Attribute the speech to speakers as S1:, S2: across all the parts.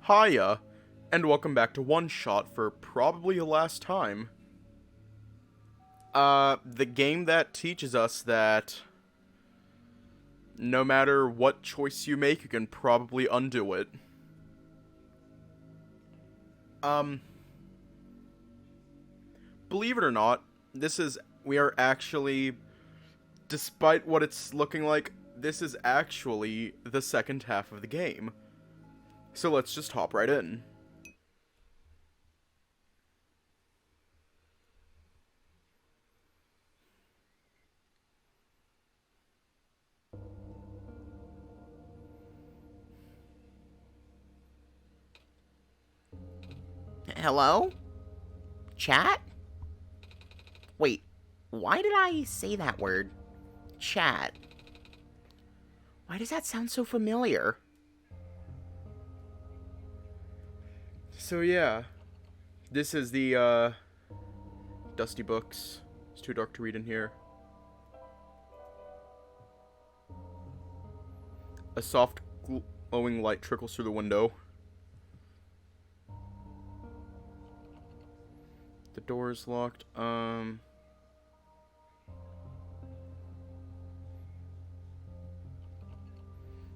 S1: Hiya, and welcome back to OneShot for probably the last time. The game that teaches us that no matter what choice you make, you can probably undo it. Believe it or not, we are actually, despite what it's looking like, this is actually the second half of the game. So let's just hop right in.
S2: Hello? Chat? Wait, why did I say that word? Chat. Why does that sound so familiar?
S1: So yeah, this is the, dusty books. It's too dark to read in here. A soft, glowing light trickles through the window. The door is locked.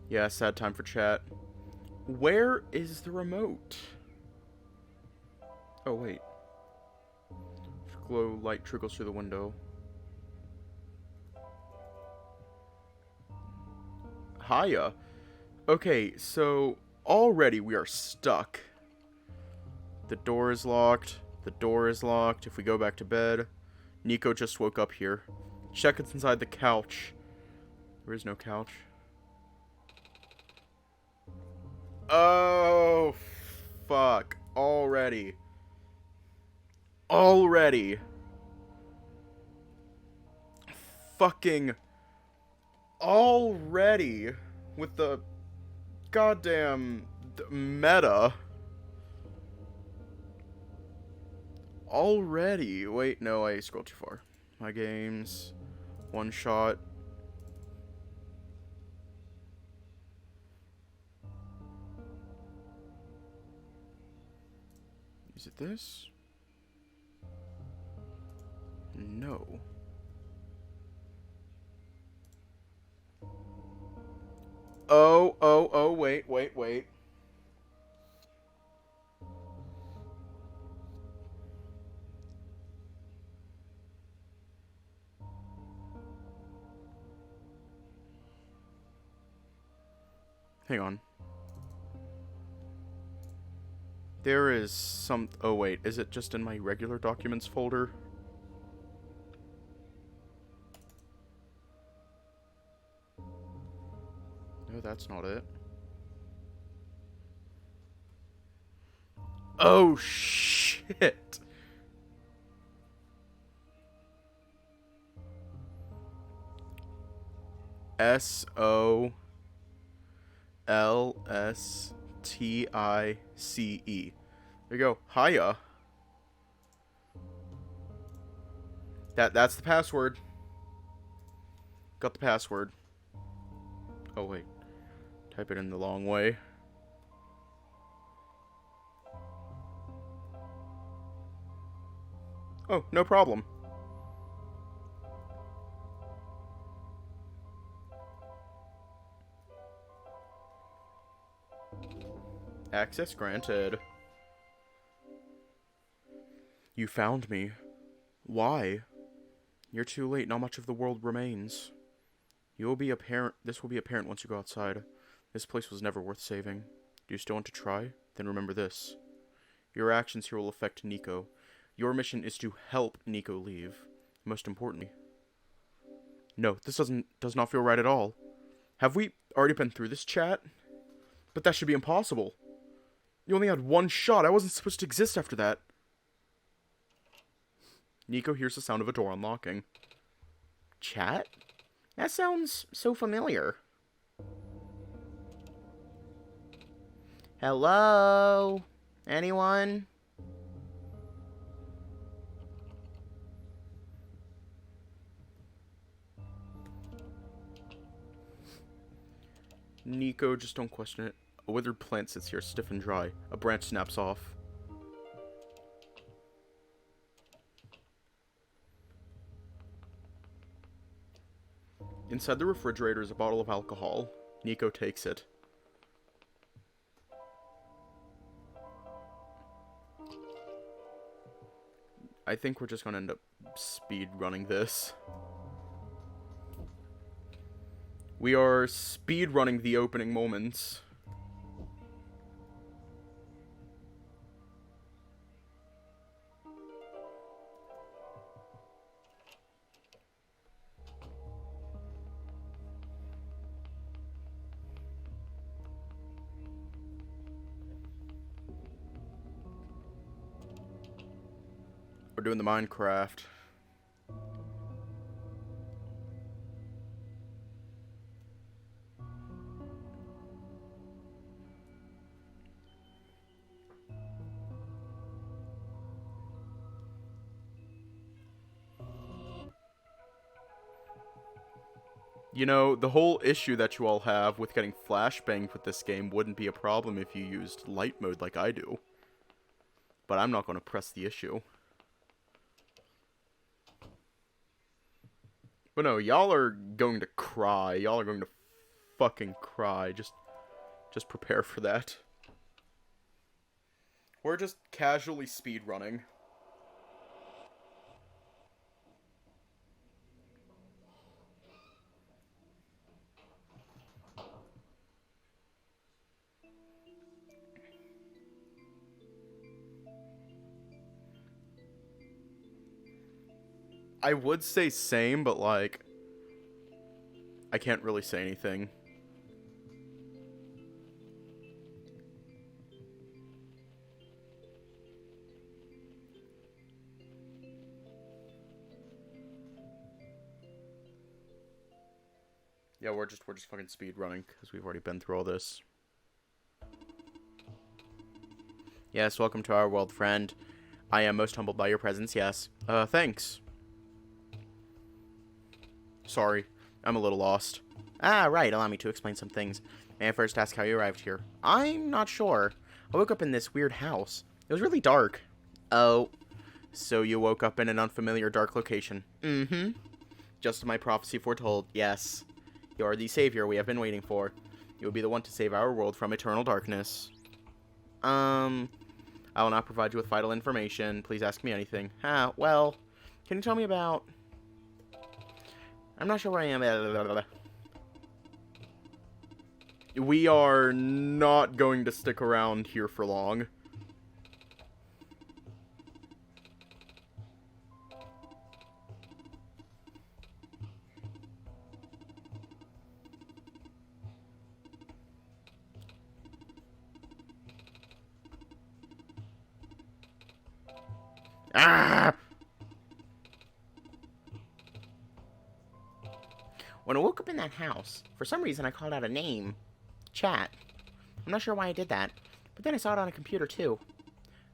S1: Yeah, sad time for chat. Where is the remote? Oh, wait. Glow light trickles through the window. Hiya. Okay, so already we are stuck. The door is locked. The door is locked. If we go back to bed, Nico just woke up here. Check it's inside the couch. There is no couch. Oh, fuck. Already. Fucking already with the goddamn meta. Already. Wait, no, I scrolled too far. My games. OneShot. Is it this? No. Oh, wait. Hang on. There is some... Oh, wait. Is it just in my regular documents folder? No, that's not it. Oh, shit. SOLSTICE. There you go. Hiya. That's the password. Got the password. Oh, wait. Type it in the long way. Oh, no problem. Access granted. You found me. Why? You're too late. Not much of the world remains. This will be apparent once you go outside. This place was never worth saving. Do you still want to try? Then remember this. Your actions here will affect Nico. Your mission is to help Nico leave. Most importantly. No, this does not feel right at all. Have we already been through this, chat? But that should be impossible. You only had one shot. I wasn't supposed to exist after that. Nico hears the sound of a door unlocking.
S2: Chat? That sounds so familiar. Hello? Anyone?
S1: Nico, just don't question it. A withered plant sits here, stiff and dry. A branch snaps off. Inside the refrigerator is a bottle of alcohol. Nico takes it. I think we're just gonna end up speed running this. We are speed running the opening moments. We're doing the Minecraft. You know, the whole issue that you all have with getting flashbanged with this game wouldn't be a problem if you used light mode like I do. But I'm not going to press the issue. But no, y'all are going to cry. Y'all are going to fucking cry. Just prepare for that. We're just casually speedrunning. I would say same, but like, I can't really say anything. Yeah, we're just fucking speed running because we've already been through all this. Yes, welcome to our world, friend. I am most humbled by your presence, yes. Thanks. Sorry, I'm a little lost.
S2: Ah, right, allow me to explain some things. May I first ask how you arrived here? I'm not sure. I woke up in this weird house. It was really dark. Oh.
S1: So you woke up in an unfamiliar dark location?
S2: Mm-hmm.
S1: Just as my prophecy foretold,
S2: Yes.
S1: you are the savior we have been waiting for. You will be the one to save our world from eternal darkness. I will not provide you with vital information. Please ask me anything.
S2: Well, can you tell me about... I'm not sure where I am.
S1: We are not going to stick around here for long.
S2: Ah! When I woke up in that house, for some reason I called out a name. Chat. I'm not sure why I did that, but then I saw it on a computer too.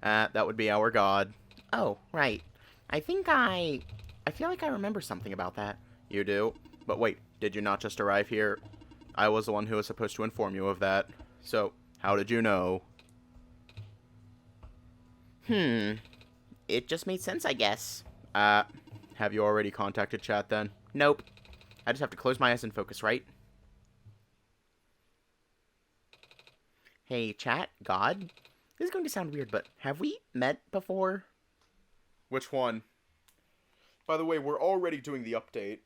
S1: That would be our god.
S2: Oh, right. I feel like I remember something about that.
S1: You do? But wait, did you not just arrive here? I was the one who was supposed to inform you of that. So, how did you know?
S2: It just made sense, I guess.
S1: Have you already contacted chat then?
S2: Nope. I just have to close my eyes and focus, right? Hey, chat, God? This is going to sound weird, but have we met before?
S1: Which one? By the way, we're already doing the update.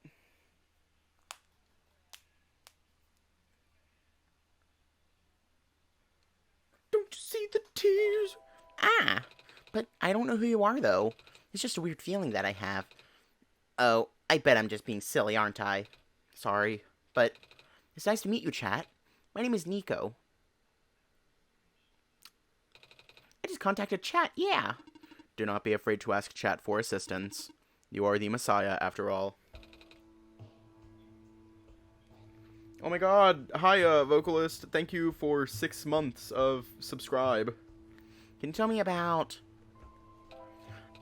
S1: Don't you see the tears?
S2: Ah, but I don't know who you are, though. It's just a weird feeling that I have. Oh, I bet I'm just being silly, aren't I? Sorry, but it's nice to meet you, chat. My name is Nico. I just contacted chat, yeah.
S1: Do not be afraid to ask chat for assistance. You are the Messiah, after all. Oh my god, hi, Vocalist. Thank you for 6 months of subscribe.
S2: Can you tell me about...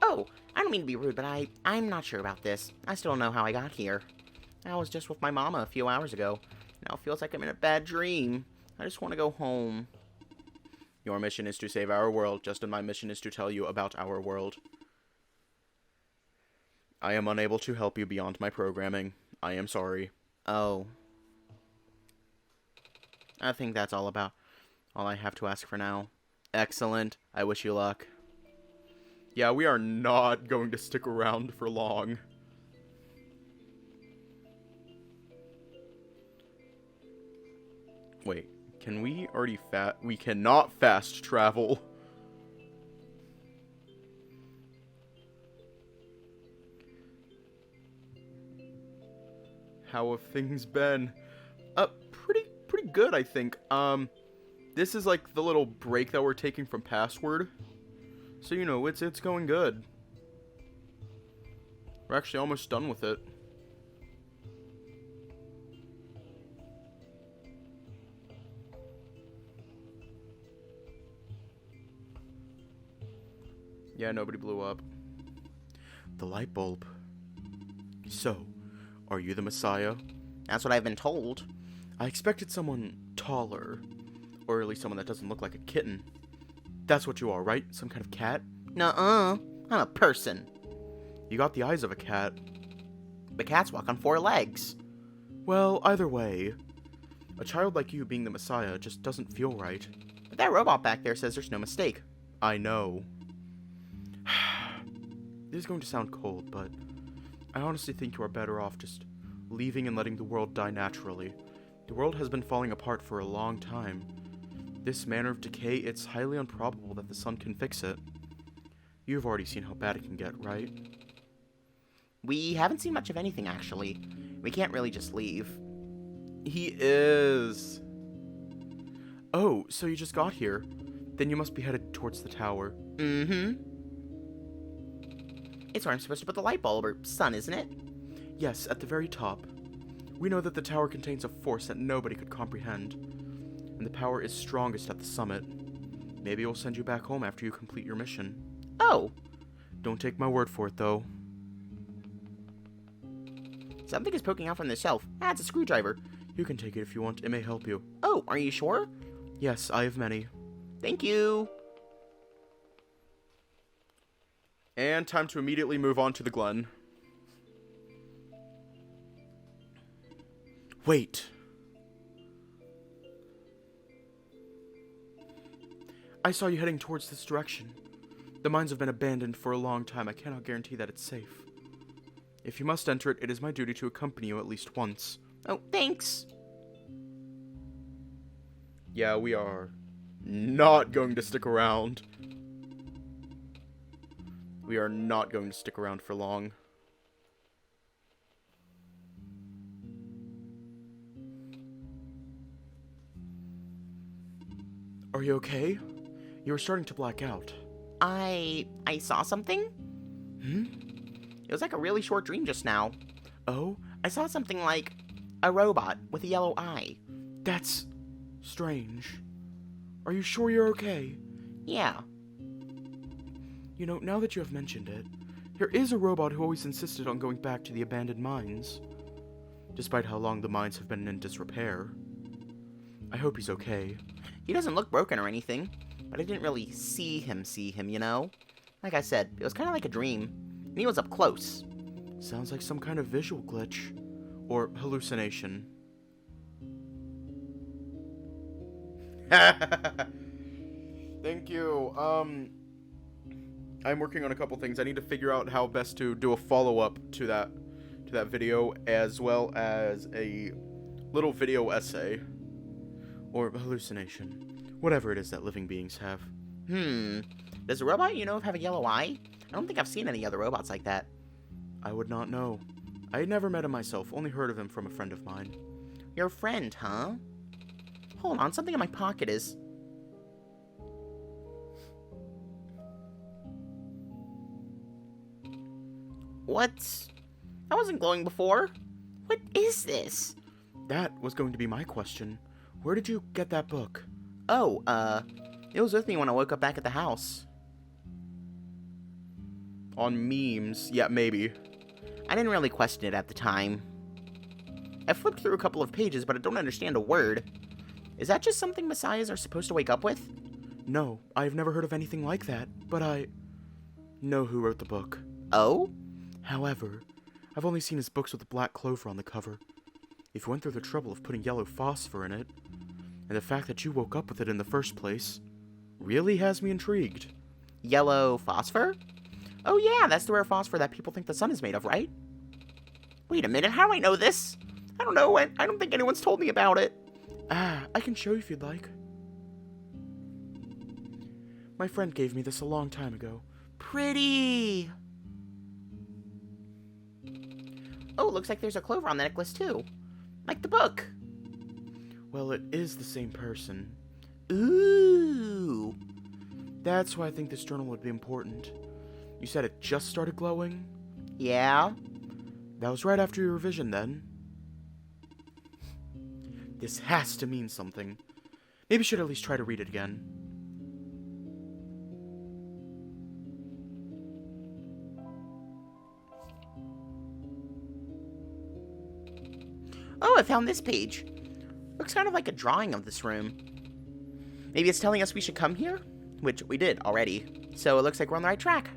S2: Oh, I don't mean to be rude, but I'm not sure about this. I still don't know how I got here. I was just with my mama a few hours ago. Now it feels like I'm in a bad dream. I just want to go home.
S1: Your mission is to save our world, just as my mission is to tell you about our world. I am unable to help you beyond my programming. I am sorry.
S2: Oh. I think that's all I have to ask for now.
S1: Excellent. I wish you luck. Yeah, we are not going to stick around for long. Wait, can we already we cannot fast travel. How have things been? Pretty good, I think. This is like the little break that we're taking from Password. So, you know, it's going good. We're actually almost done with it. Yeah, nobody blew up. The light bulb. So, are you the Messiah?
S2: That's what I've been told.
S1: I expected someone taller. Or at least someone that doesn't look like a kitten. That's what you are, right? Some kind of cat?
S2: Nuh-uh. I'm a person.
S1: You got the eyes of a cat.
S2: But cats walk on 4 legs.
S1: Well, either way, a child like you being the Messiah just doesn't feel right.
S2: But that robot back there says there's no mistake.
S1: I know. This is going to sound cold, but I honestly think you are better off just leaving and letting the world die naturally. The world has been falling apart for a long time. This manner of decay, it's highly improbable that the sun can fix it. You've already seen how bad it can get, right?
S2: We haven't seen much of anything, actually. We can't really just leave.
S1: He is. Oh, so you just got here. Then you must be headed towards the tower.
S2: Mm-hmm. It's where I'm supposed to put the light bulb, or sun, isn't it?
S1: Yes, at the very top. We know that the tower contains a force that nobody could comprehend. And the power is strongest at the summit. Maybe we'll send you back home after you complete your mission.
S2: Oh.
S1: Don't take my word for it, though.
S2: Something is poking out from the shelf. Ah, it's a screwdriver.
S1: You can take it if you want. It may help you.
S2: Oh, are you sure?
S1: Yes, I have many.
S2: Thank you.
S1: And time to immediately move on to the Glen. Wait. I saw you heading towards this direction. The mines have been abandoned for a long time. I cannot guarantee that it's safe. If you must enter it, it is my duty to accompany you at least once.
S2: Oh, thanks.
S1: Yeah, we are not going to stick around. We are not going to stick around for long. Are you okay? You were starting to black out.
S2: I saw something? It was like a really short dream just now.
S1: Oh?
S2: I saw something like a robot with a yellow eye.
S1: That's strange. Are you sure you're okay?
S2: Yeah.
S1: You know, now that you have mentioned it, there is a robot who always insisted on going back to the abandoned mines, despite how long the mines have been in disrepair. I hope he's okay.
S2: He doesn't look broken or anything, but I didn't really see him, you know? Like I said, it was kind of like a dream, and he was up close.
S1: Sounds like some kind of visual glitch, or hallucination. Thank you. I'm working on a couple things. I need to figure out how best to do a follow-up to that video, as well as a little video essay. Or hallucination. Whatever it is that living beings have.
S2: Does the robot you know of have a yellow eye? I don't think I've seen any other robots like that.
S1: I would not know. I had never met him myself, only heard of him from a friend of mine.
S2: Your friend, huh? Hold on, something in my pocket is... What? I wasn't glowing before. What is this?
S1: That was going to be my question. Where did you get that book?
S2: Oh, it was with me when I woke up back at the house.
S1: On memes? Yeah, maybe.
S2: I didn't really question it at the time. I flipped through a couple of pages, but I don't understand a word. Is that just something messiahs are supposed to wake up with?
S1: No, I have never heard of anything like that, but I know who wrote the book.
S2: Oh?
S1: However, I've only seen his books with the black clover on the cover. If you went through the trouble of putting yellow phosphor in it, and the fact that you woke up with it in the first place, really has me intrigued.
S2: Yellow phosphor? Oh yeah, that's the rare phosphor that people think the sun is made of, right? Wait a minute, how do I know this? I don't know, I don't think anyone's told me about it.
S1: Ah, I can show you if you'd like. My friend gave me this a long time ago.
S2: Pretty! Oh, looks like there's a clover on the necklace too. Like the book.
S1: Well, it is the same person.
S2: Ooh!
S1: That's why I think this journal would be important. You said it just started glowing?
S2: Yeah?
S1: That was right after your revision, then. This has to mean something. Maybe you should at least try to read it again.
S2: Oh, I found this page. Looks kind of like a drawing of this room. Maybe it's telling us we should come here? Which we did already. So it looks like we're on the right track.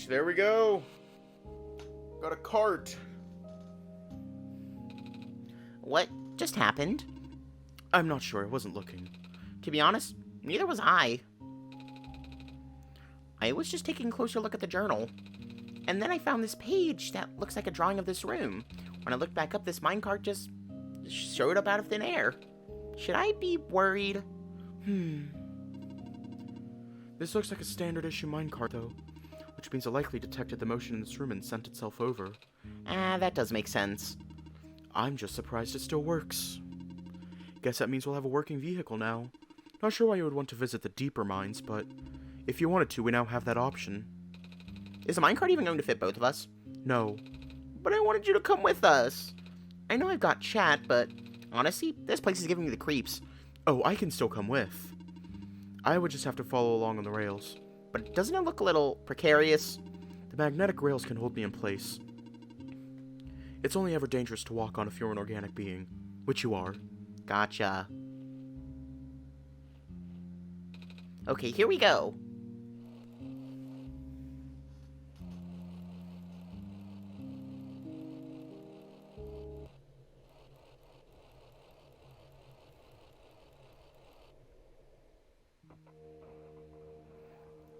S1: There we go. Got a cart.
S2: What just happened?
S1: I'm not sure, I wasn't looking.
S2: To be honest, neither was I. I was just taking a closer look at the journal. And then I found this page that looks like a drawing of this room. When I looked back up, this minecart just showed up out of thin air. Should I be worried?
S1: This looks like a standard issue minecart, though, which means it likely detected the motion in this room and sent itself over.
S2: Ah, that does make sense.
S1: I'm just surprised it still works. Guess that means we'll have a working vehicle now. Not sure why you would want to visit the deeper mines, but if you wanted to, we now have that option.
S2: Is the minecart even going to fit both of us?
S1: No.
S2: But I wanted you to come with us. I know I've got chat, but honestly, this place is giving me the creeps.
S1: Oh, I can still come with. I would just have to follow along on the rails.
S2: But doesn't it look a little precarious?
S1: The magnetic rails can hold me in place. It's only ever dangerous to walk on if you're an organic being, which you are.
S2: Gotcha. Okay, here we go.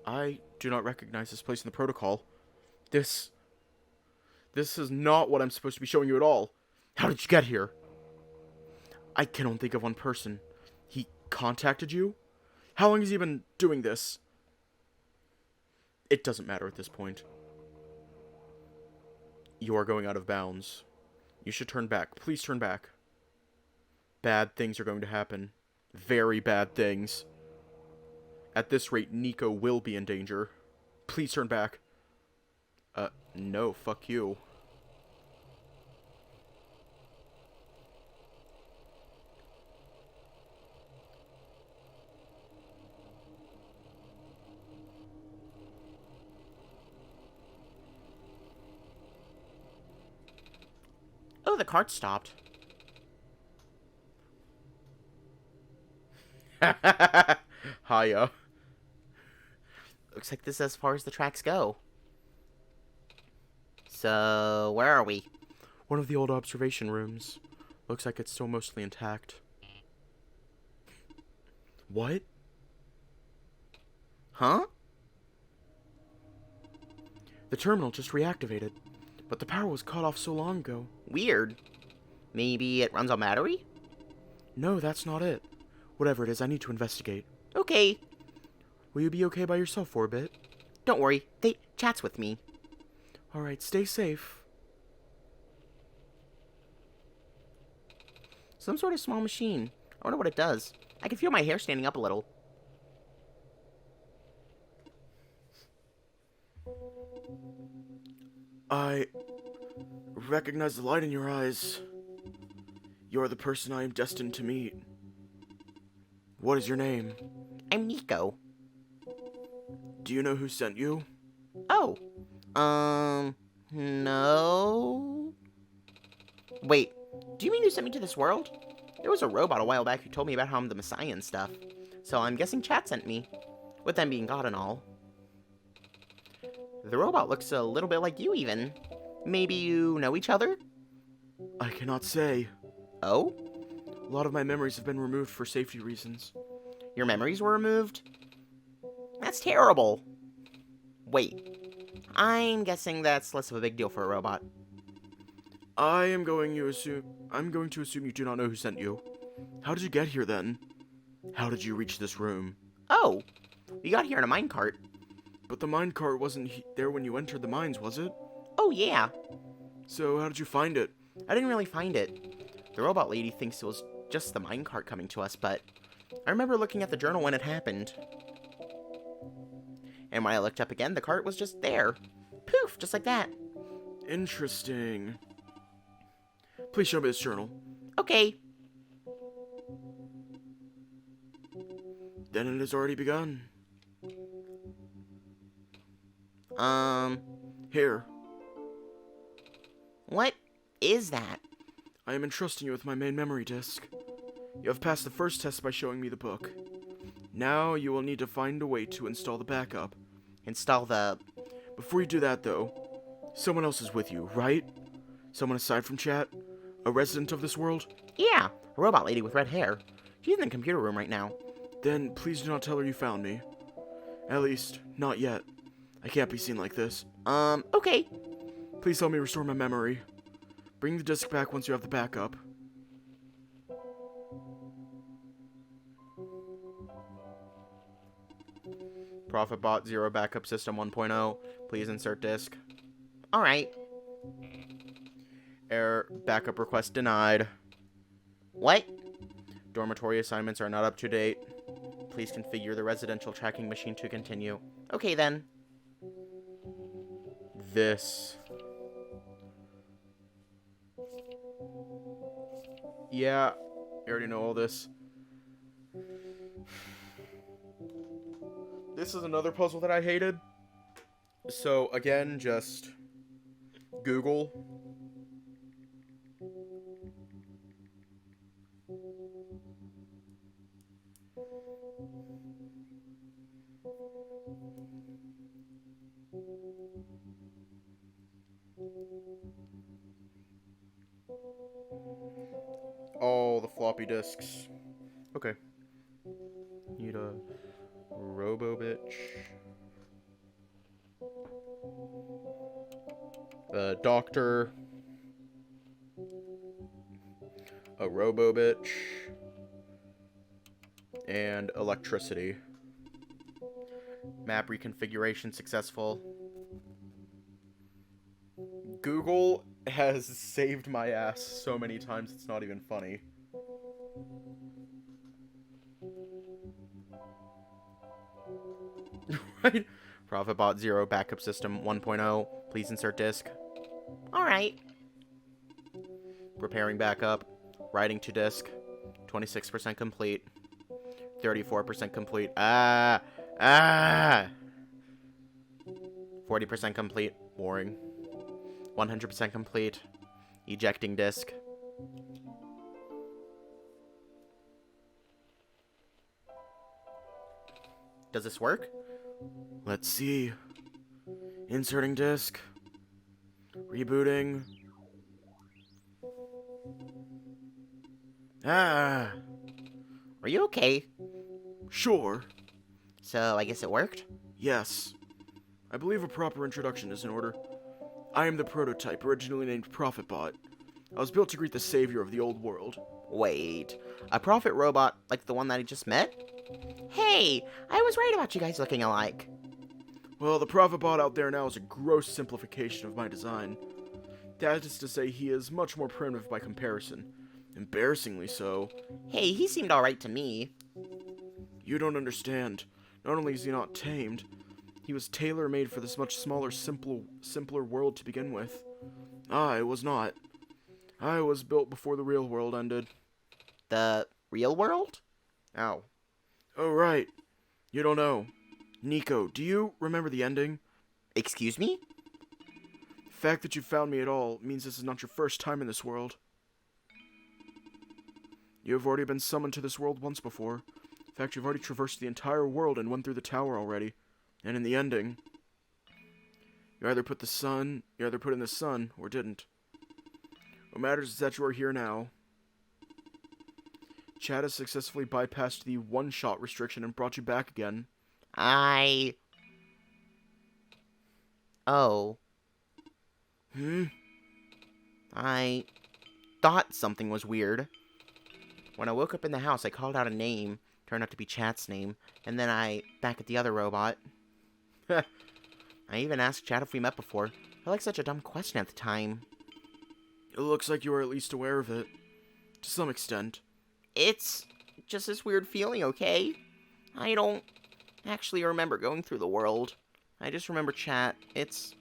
S1: I do not recognize this place in the protocol. This is not what I'm supposed to be showing you at all. How did you get here? I can only think of one person. He contacted you? How long has he been doing this? It doesn't matter at this point. You are going out of bounds. You should turn back. Please turn back. Bad things are going to happen. Very bad things. At this rate, Nico will be in danger. Please turn back. No, fuck you.
S2: Oh, the cart stopped.
S1: Hiya.
S2: Looks like this is as far as the tracks go. So, where are we?
S1: One of the old observation rooms. Looks like it's still mostly intact. What?
S2: Huh?
S1: The terminal just reactivated, but the power was cut off so long ago.
S2: Weird. Maybe it runs on battery?
S1: No, that's not it. Whatever it is, I need to investigate.
S2: Okay.
S1: Will you be okay by yourself for a bit?
S2: Don't worry, they chats with me.
S1: Alright, stay safe.
S2: Some sort of small machine. I wonder what it does. I can feel my hair standing up a little.
S1: recognize the light in your eyes. You're the person I am destined to meet. What is your name?
S2: I'm Nico.
S1: Do you know who sent you?
S2: Oh. No. Wait, do you mean you sent me to this world? There was a robot a while back who told me about how I'm the Messiah and stuff. So I'm guessing Chat sent me. With them being God and all. The robot looks a little bit like you even. Maybe you know each other?
S1: I cannot say.
S2: Oh?
S1: A lot of my memories have been removed for safety reasons.
S2: Your memories were removed? That's terrible. Wait. I'm guessing that's less of a big deal for a robot.
S1: I'm going to assume you do not know who sent you. How did you get here then? How did you reach this room?
S2: Oh, we got here in a minecart.
S1: But the minecart wasn't there when you entered the mines, was it?
S2: Oh yeah.
S1: So how did you find it?
S2: I didn't really find it. The robot lady thinks it was just the minecart coming to us, but I remember looking at the journal when it happened. And when I looked up again, the cart was just there. Poof, just like that.
S1: Interesting. Please show me this journal.
S2: Okay.
S1: Then it has already begun. Here.
S2: What is that?
S1: I am entrusting you with my main memory disk. You have passed the first test by showing me the book. Now you will need to find a way to install the backup.
S2: Install the...
S1: Before you do that, though, someone else is with you, right? Someone aside from Chat? A resident of this world?
S2: Yeah, a robot lady with red hair. She's in the computer room right now.
S1: Then please do not tell her you found me. At least, not yet. I can't be seen like this.
S2: Okay.
S1: Please help me restore my memory. Bring the disk back once you have the backup.
S2: ProfitBot 0 backup system 1.0. Please insert disk. Alright. Error. Backup request denied. What? Dormitory assignments are not up to date. Please configure the residential tracking machine to continue. Okay then.
S1: This. Yeah, I already know all this. This is another puzzle that I hated. So, again, just Google. All the floppy disks. Okay. Need a Robo-Bitch. A doctor. A Robo-Bitch. And electricity. Map reconfiguration successful. Google has saved my ass so many times it's not even funny. Right? ProfitBot 0 backup system 1.0. Please insert disk. Alright. Preparing backup. Writing to disk. 26% complete. 34% complete. 40% complete. Boring. 100% complete. Ejecting disk. Does this work? Let's see. Inserting disk. Rebooting. Are you okay? Sure. So, I guess it worked? Yes. I believe a proper introduction is in order. I am the prototype, originally named ProfitBot. I was built to greet the savior of the old world. Wait, a prophet robot like the one that I just met? Hey, I was right about you guys looking alike. Well, the ProfitBot out there now is a gross simplification of my design. That is to say, he is much more primitive by comparison. Embarrassingly so. Hey, he seemed alright to me. You don't understand. Not only is he not tamed, he was tailor-made for this much smaller, simpler world to begin with. I was not. I was built before the real world ended.
S2: The real world? Oh.
S1: Oh, right. You don't know. Nico, do you remember the ending?
S2: Excuse me?
S1: The fact that you found me at all means this is not your first time in this world. You have already been summoned to this world once before. In fact, you've already traversed the entire world and went through the tower already. And in the ending, you either put in the sun, or didn't. What matters is that you are here now. Chad has successfully bypassed the one-shot restriction and brought you back again.
S2: Oh.
S1: Hmm?
S2: I thought something was weird. When I woke up in the house, I called out a name. Turned out to be Chat's name. And then back at the other robot. I even asked Chat if we met before. I felt like such a dumb question at the time.
S1: It looks like you are at least aware of it. To some extent.
S2: It's just this weird feeling, okay? I don't actually remember going through the world. I just remember Chat. It's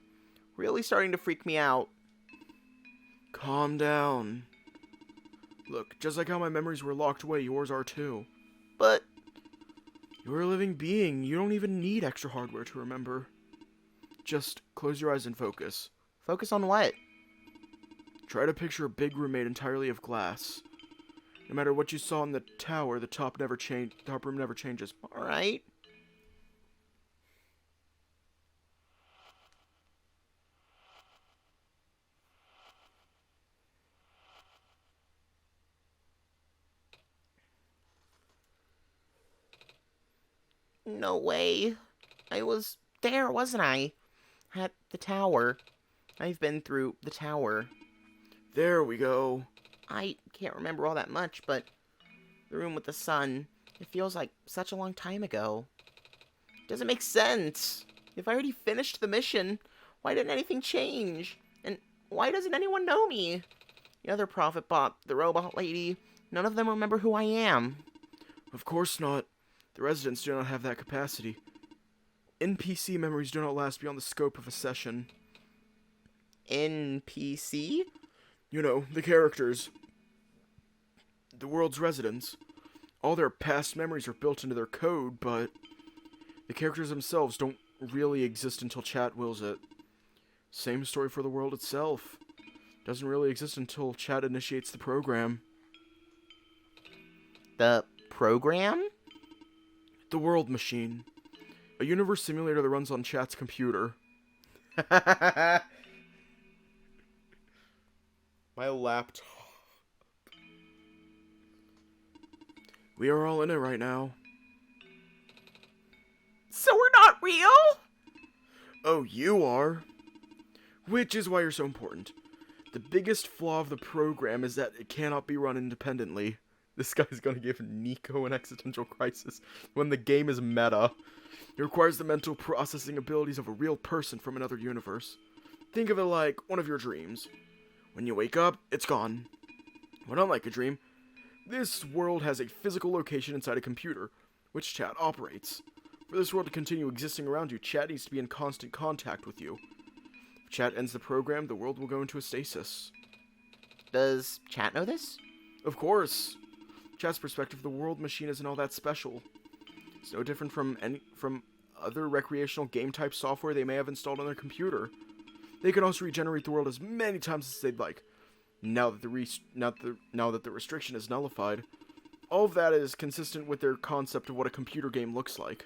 S2: really starting to freak me out.
S1: Calm down. Look, just like how my memories were locked away, yours are too.
S2: But
S1: You're a living being. You don't even need extra hardware to remember. Just close your eyes and focus.
S2: focus on what?
S1: Try to picture a big room made entirely of glass. No matter what you saw in the tower, the top room never changes.
S2: Alright. No way. I was there, wasn't I? At the tower. I've been through the tower.
S1: There we go.
S2: I can't remember all that much, but the room with the sun, it feels like such a long time ago. Doesn't make sense. If I already finished the mission, why didn't anything change? And why doesn't anyone know me? The other Prophet Bot, the robot lady, none of them remember who I am.
S1: Of course not. The residents do not have that capacity. NPC memories do not last beyond the scope of a session.
S2: NPC?
S1: You know, the characters. The world's residents. All their past memories are built into their code, but the characters themselves don't really exist until Chat wills it. Same story for the world itself. Doesn't really exist until Chat initiates the program.
S2: The program?
S1: The World Machine. A universe simulator that runs on Chat's computer. My laptop. We are all in it right now.
S2: So we're not real?
S1: Oh, you are? Which is why you're so important. The biggest flaw of the program is that it cannot be run independently. This guy's gonna give Nico an existential crisis when the game is meta. It requires the mental processing abilities of a real person from another universe. Think of it like one of your dreams. When you wake up, it's gone. But unlike a dream, this world has a physical location inside a computer, which Chat operates. For this world to continue existing around you, Chat needs to be in constant contact with you. If Chat ends the program, the world will go into a stasis.
S2: Does Chat know this?
S1: Of course. Chat's perspective, the world machine isn't all that special. It's no different from other recreational game type software they may have installed on their computer. They can also regenerate the world as many times as they'd like. Now that the restriction is nullified, all of that is consistent with their concept of what a computer game looks like.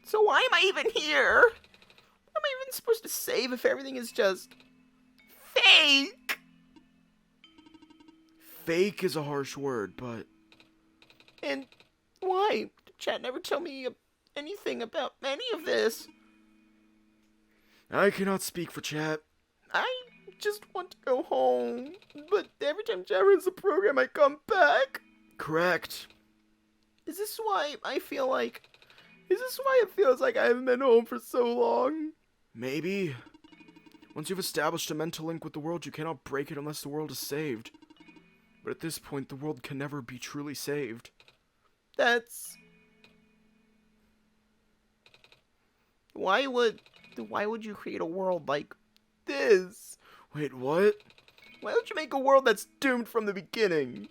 S2: So why am I even here? What am I even supposed to save if everything is just fake?
S1: Fake is a harsh word, but...
S2: And why? Did Chat never tell me anything about any of this?
S1: I cannot speak for Chat.
S2: I just want to go home. But every time Chat runs the program, I come back.
S1: Correct.
S2: Is this why it feels like I haven't been home for so long?
S1: Maybe. Once you've established a mental link with the world, you cannot break it unless the world is saved. But at this point, the world can never be truly saved.
S2: Why would you create a world like this?
S1: Wait, what?
S2: Why don't you make a world that's doomed from the beginning?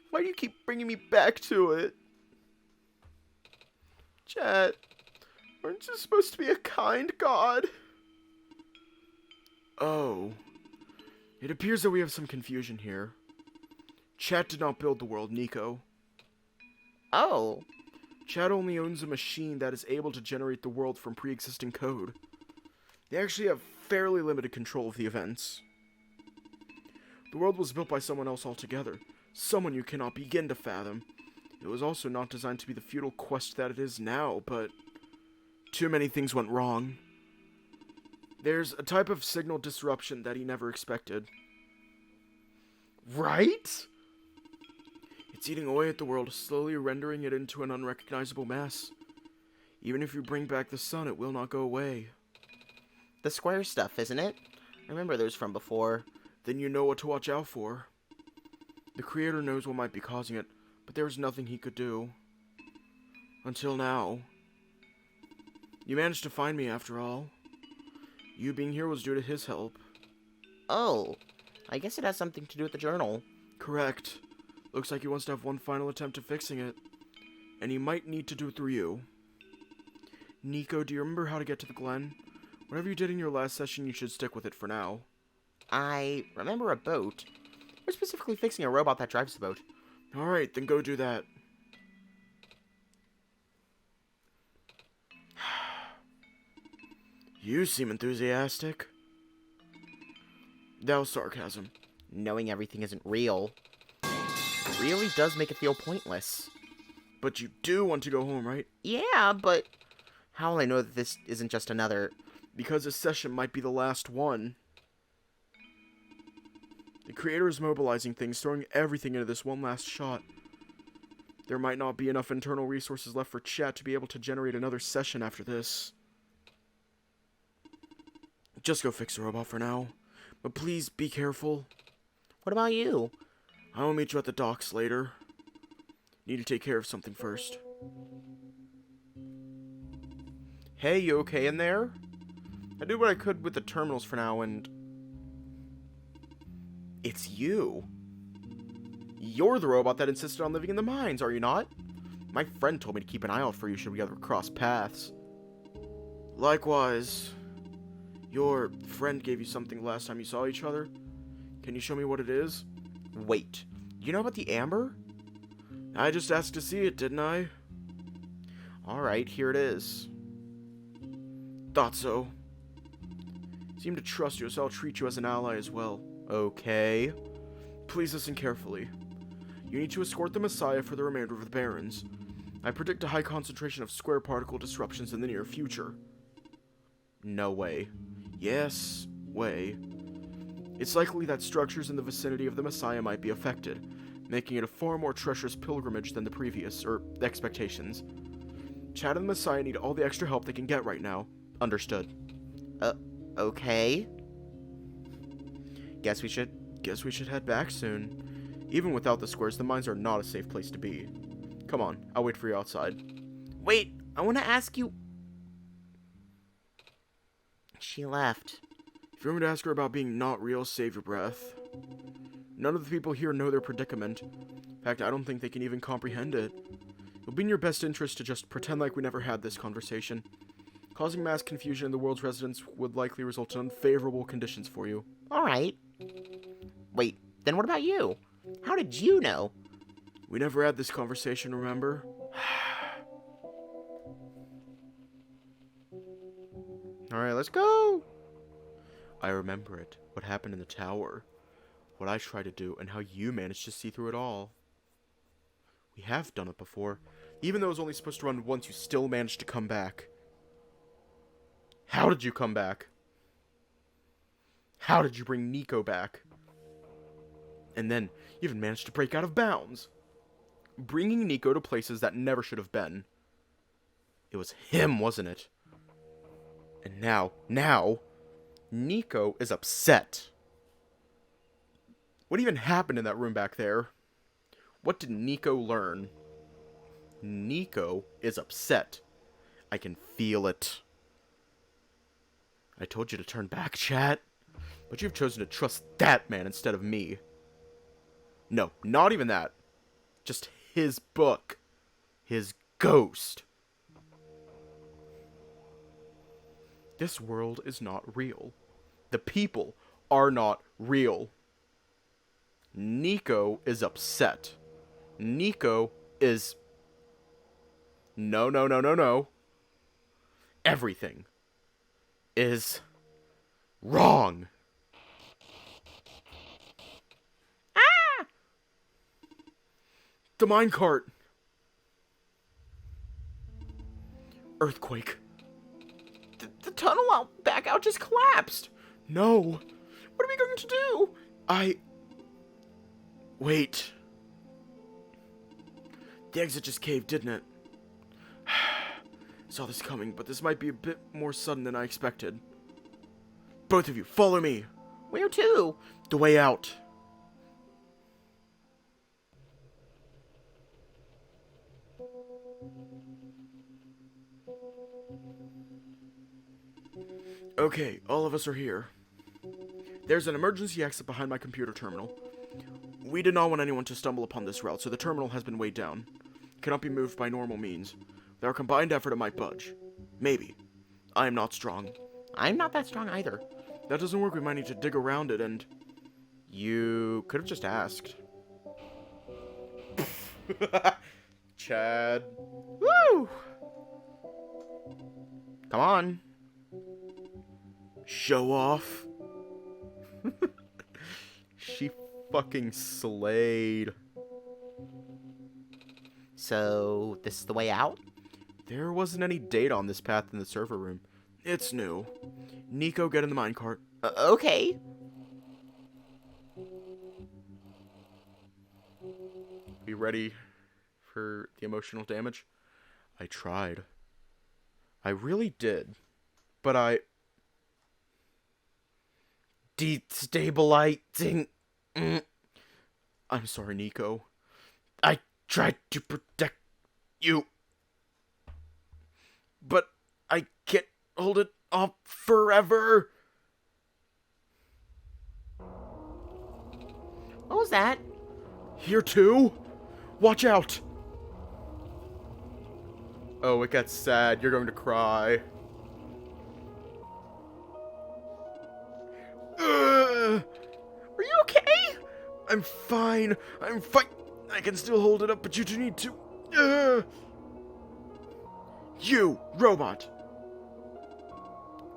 S2: Why do you keep bringing me back to it? Chat, aren't you supposed to be a kind god?
S1: Oh. It appears that we have some confusion here. Chat did not build the world, Nico.
S2: Oh.
S1: Chat only owns a machine that is able to generate the world from pre-existing code. They actually have fairly limited control of the events. The world was built by someone else altogether, someone you cannot begin to fathom. It was also not designed to be the futile quest that it is now, but too many things went wrong. There's a type of signal disruption that he never expected.
S2: Right?
S1: It's eating away at the world, slowly rendering it into an unrecognizable mess. Even if you bring back the sun, it will not go away.
S2: The square stuff, isn't it? I remember those from before.
S1: Then you know what to watch out for. The creator knows what might be causing it, but there was nothing he could do. Until now. You managed to find me after all. You being here was due to his help.
S2: Oh, I guess it has something to do with the journal.
S1: Correct. Looks like he wants to have one final attempt at fixing it. And he might need to do it through you. Nico, do you remember how to get to the Glen? Whatever you did in your last session, you should stick with it for now.
S2: I remember a boat. We're specifically fixing a robot that drives the boat.
S1: Alright, then go do that. You seem enthusiastic. That was sarcasm.
S2: Knowing everything isn't real really does make it feel pointless.
S1: But you do want to go home, right?
S2: Yeah, but how will I know that this isn't just another...
S1: Because this session might be the last one. The creator is mobilizing things, throwing everything into this one last shot. There might not be enough internal resources left for chat to be able to generate another session after this. Just go fix the robot for now. But please be careful.
S2: What about you?
S1: I will meet you at the docks later. Need to take care of something first.
S2: Hey, you okay in there? I did what I could with the terminals for now, and... It's you. You're the robot that insisted on living in the mines, are you not? My friend told me to keep an eye out for you should we ever cross paths.
S1: Likewise. Your friend gave you something last time you saw each other. Can you show me what it is?
S2: Wait, you know about the amber?
S1: I just asked to see it, didn't I?
S2: Alright, here it is.
S1: Thought so. Seem to trust you, so I'll treat you as an ally as well.
S2: Okay.
S1: Please listen carefully. You need to escort the Messiah for the remainder of the Barrens. I predict a high concentration of square particle disruptions in the near future.
S2: No way.
S1: Yes, way. It's likely that structures in the vicinity of the Messiah might be affected, making it a far more treacherous pilgrimage than the previous, or expectations. Chad and the Messiah need all the extra help they can get right now. Understood.
S2: Okay. Guess we should
S1: head back soon. Even without the squares, the mines are not a safe place to be. Come on, I'll wait for you outside.
S2: Wait, I want to ask you... She left.
S1: If you want me to ask her about being not real, save your breath. None of the people here know their predicament. In fact, I don't think they can even comprehend it. It'll be in your best interest to just pretend like we never had this conversation. Causing mass confusion in the world's residents would likely result in unfavorable conditions for you.
S2: Alright. Wait, then what about you? How did you know?
S1: We never had this conversation, remember?
S2: Alright, let's go!
S1: I remember it. What happened in the tower. What I tried to do, and how you managed to see through it all. We have done it before. Even though it was only supposed to run once, you still managed to come back. How did you come back? How did you bring Nico back? And then, you even managed to break out of bounds. Bringing Nico to places that never should have been. It was him, wasn't it? And now, Nico is upset. What even happened in that room back there? What did Nico learn? Nico is upset. I can feel it. I told you to turn back, chat. But you've chosen to trust that man instead of me. No, not even that. Just his book. His ghost. This world is not real. The people are not real. Nico is upset. Nico is... No, no, no, no, no. Everything is wrong. Ah! The minecart. Earthquake.
S2: The tunnel out back out just collapsed.
S1: No.
S2: What are we going to do?
S1: Wait. The exit just caved, didn't it? Saw this coming, but this might be a bit more sudden than I expected. Both of you, follow me.
S2: Where to?
S1: The way out. Okay, all of us are here. There's an emergency exit behind my computer terminal. We did not want anyone to stumble upon this route, so the terminal has been weighed down. It cannot be moved by normal means. With our combined effort, it might budge. Maybe. I am not strong.
S2: I'm not that strong either.
S1: That doesn't work, we might need to dig around it and... You could have just asked. Chad.
S2: Woo! Come on.
S1: Show off. She fucking slayed.
S2: So, this is the way out?
S1: There wasn't any date on this path in the server room. It's new. Nico, get in the minecart.
S2: Okay.
S1: Be ready for the emotional damage? I tried. I really did. But I... Destabilizing. I'm sorry, Nico. I tried to protect you. But I can't hold it off forever.
S2: What was that?
S1: Here too? Watch out. Oh, it gets sad. You're going to cry.
S2: Are you okay?
S1: I'm fine. I'm fine. I can still hold it up, but you two need to. You, robot.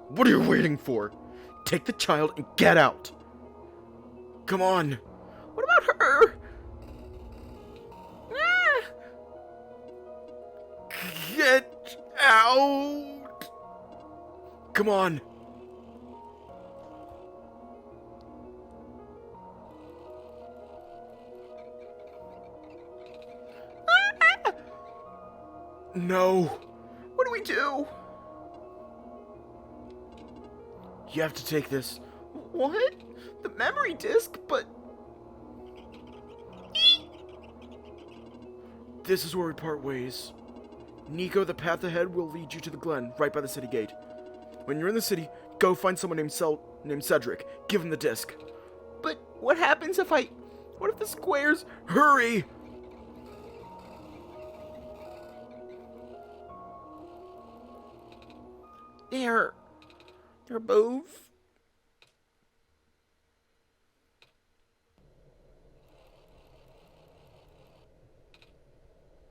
S1: What are you waiting for? Take the child and get out. Come on.
S2: What about her?
S1: Get out. Come on. No.
S2: What do we do?
S1: You have to take this.
S2: What? The memory disk, but...
S1: This is where we part ways. Nico, the path ahead will lead you to the glen, right by the city gate. When you're in the city, go find someone named Cedric. Give him the disc.
S2: But what happens if I... What if the squares...
S1: Hurry!
S2: They're both...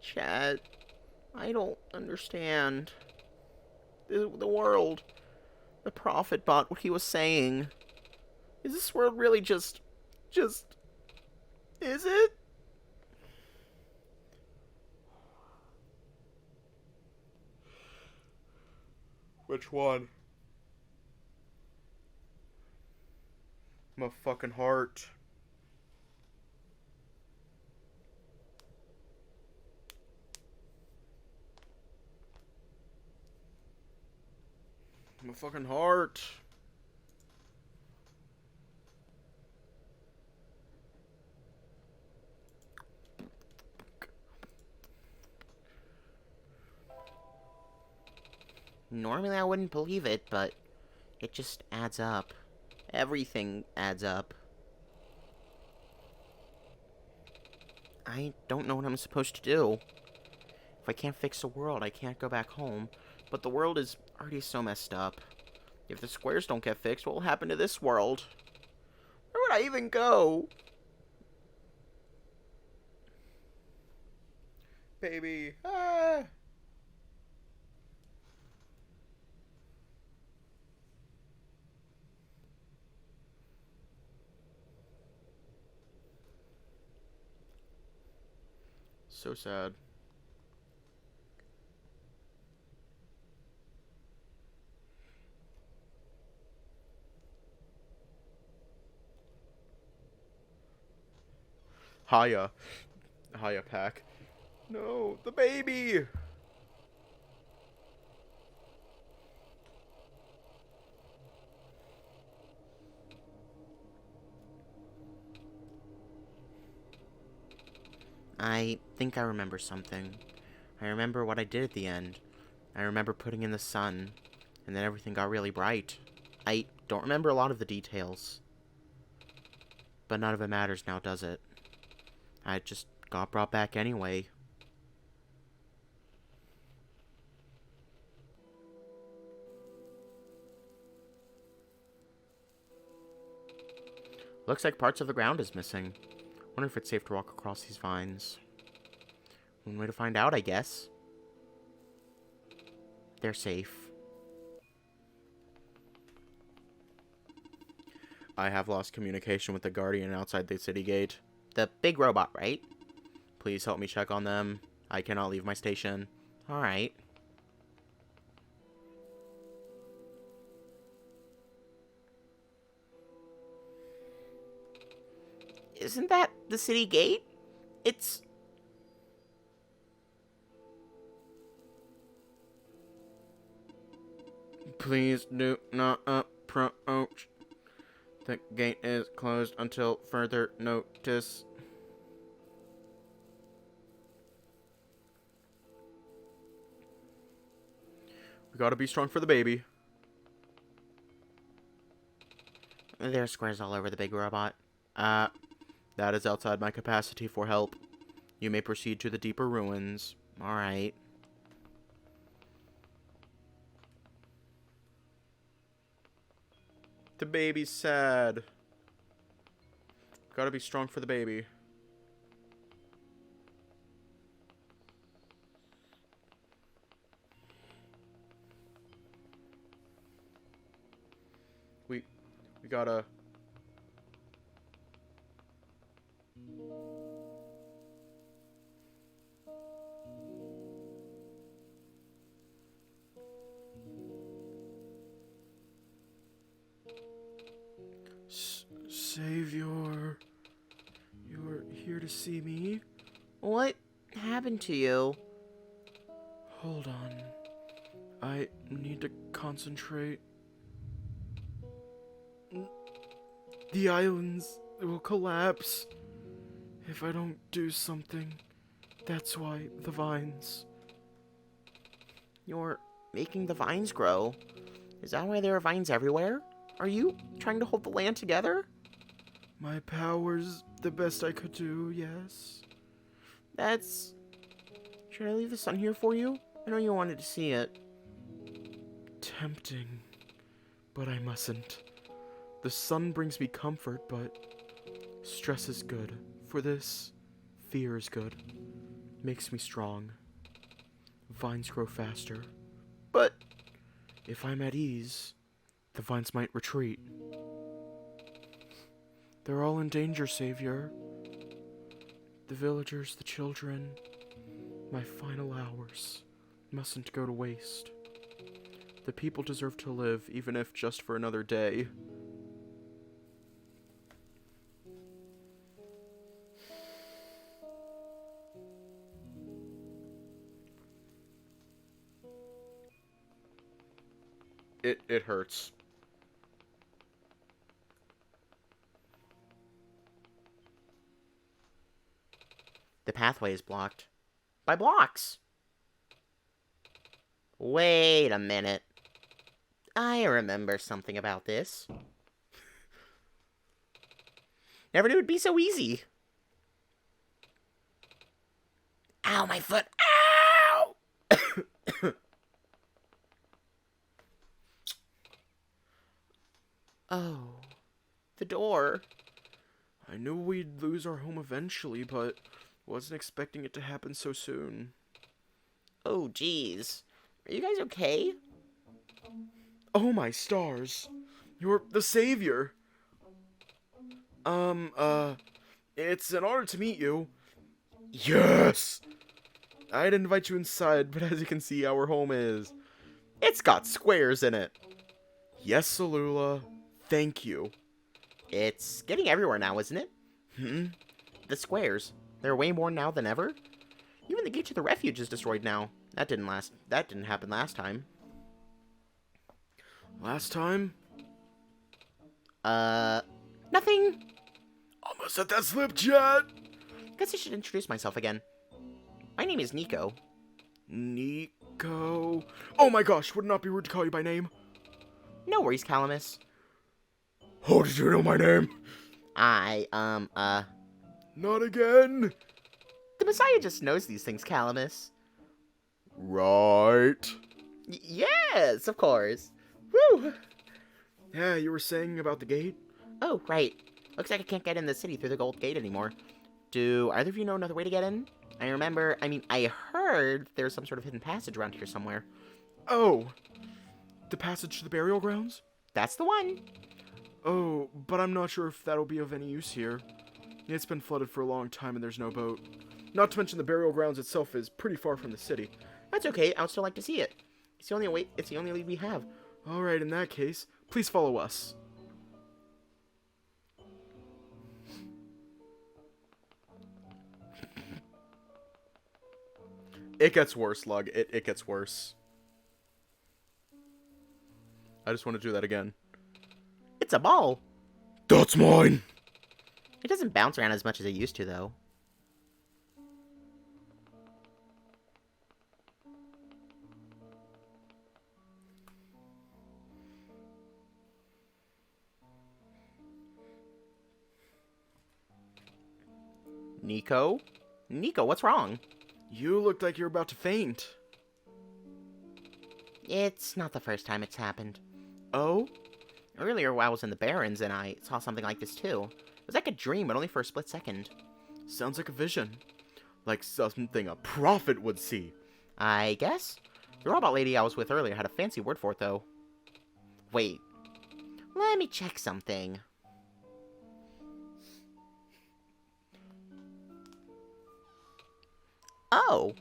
S2: Chad, I don't understand. The world. The prophet bot, what he was saying. Is this world really just... Is it?
S1: Which one? My fucking heart. My fucking heart.
S2: Normally I wouldn't believe it, but It just adds up. Everything adds up. I don't know what I'm supposed to do. If I can't fix the world, I can't go back home. But the world is already so messed up. If the squares don't get fixed, what will happen to this world? Where would I even go?
S1: Baby. Ah. So sad. Hiya. Hiya, Pack. No, the baby!
S2: I think I remember something. I remember what I did at the end. I remember putting in the sun, and then everything got really bright. I don't remember a lot of the details. But none of it matters now, does it? I just got brought back anyway. Looks like parts of the ground is missing. Wonder if it's safe to walk across these vines. One way to find out, I guess. They're safe.
S1: I have lost communication with the guardian outside the city gate.
S2: The big robot, right?
S1: Please help me check on them. I cannot leave my station.
S2: Alright. Isn't that the city gate? It's...
S1: Please do not approach. The gate is closed until further notice. We gotta be strong for the baby.
S2: There are squares all over the big robot.
S1: That is outside my capacity for help. You may proceed to the deeper ruins.
S2: Alright.
S1: The baby's sad. Gotta be strong for the baby. We gotta... Savior, you're here to see me?
S2: What happened to you?
S1: Hold on. I need to concentrate. The islands will collapse if I don't do something. That's why the vines.
S2: You're making the vines grow. Is that why there are vines everywhere? Are you trying to hold the land together?
S1: My powers, the best I could do, yes.
S2: That's... Should I leave the sun here for you? I know you wanted to see it.
S1: Tempting, but I mustn't. The sun brings me comfort, but stress is good. For this, fear is good. Makes me strong. Vines grow faster. But if I'm at ease, the vines might retreat. They're all in danger, Savior. The villagers, the children, my final hours mustn't go to waste. The people deserve to live, even if just for another day. It hurts.
S2: The pathway is blocked. By blocks! Wait a minute. I remember something about this. Never knew it'd be so easy. Ow, my foot. Ow! Oh, the door.
S1: I knew we'd lose our home eventually, but wasn't expecting it to happen so soon.
S2: Oh, geez. Are you guys okay?
S1: Oh my stars. You're the savior. It's an honor to meet you. Yes! I'd invite you inside, but as you can see, our home is...
S2: It's got squares in it.
S1: Yes, Salula. Thank you.
S2: It's getting everywhere now, isn't it?
S1: Hmm?
S2: The squares. They're way more now than ever. Even the gate to the refuge is destroyed now. That didn't happen last time.
S1: Last time?
S2: Nothing.
S1: Almost at that slip, chat!
S2: Guess I should introduce myself again. My name is Nico.
S1: Nico... Oh my gosh, would it not be rude to call you by name?
S2: No worries, Calamus.
S1: How did you know my name?
S2: Not
S1: again?
S2: The Messiah just knows these things, Calamus.
S1: Right.
S2: Yes, of course. Woo!
S1: Yeah, you were saying about the gate?
S2: Oh, right. Looks like I can't get in the city through the Gold Gate anymore. Do either of you know another way to get in? I heard there's some sort of hidden passage around here somewhere.
S1: Oh, the passage to the burial grounds?
S2: That's the one.
S1: Oh, but I'm not sure if that'll be of any use here. It's been flooded for a long time and there's no boat. Not to mention the burial grounds itself is pretty far from the city.
S2: That's okay. I would still like to see it. It's the only lead we have.
S1: Alright, in that case, please follow us. It gets worse, Lug. It gets worse. I just want to do that again.
S2: It's a ball.
S1: That's mine!
S2: It doesn't bounce around as much as it used to, though. Nico? Nico, what's wrong?
S1: You looked like you're about to faint.
S2: It's not the first time it's happened.
S1: Oh?
S2: Earlier, while I was in the Barrens, and I saw something like this too. It was like a dream, but only for a split second.
S1: Sounds like a vision. Like something a prophet would see.
S2: I guess? The robot lady I was with earlier had a fancy word for it, though. Wait. Let me check something. Oh,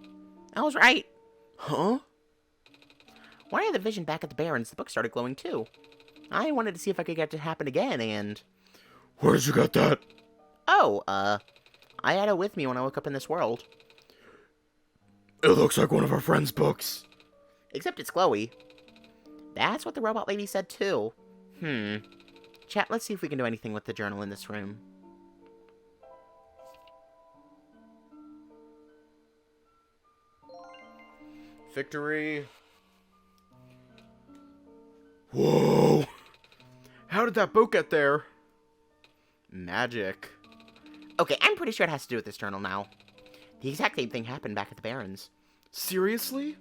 S2: I was right.
S1: Huh?
S2: When I had the vision back at the Barrens, the book started glowing too. I wanted to see if I could get it to happen again, and...
S1: Where did you get that?
S2: Oh, I had it with me when I woke up in this world.
S1: It looks like one of our friend's books.
S2: Except it's glowy. That's what the robot lady said too. Chat, let's see if we can do anything with the journal in this room.
S1: Victory. Whoa! How did that boat get there? Magic.
S2: Okay, I'm pretty sure it has to do with this journal now. The exact same thing happened back at the Barrens.
S1: Seriously?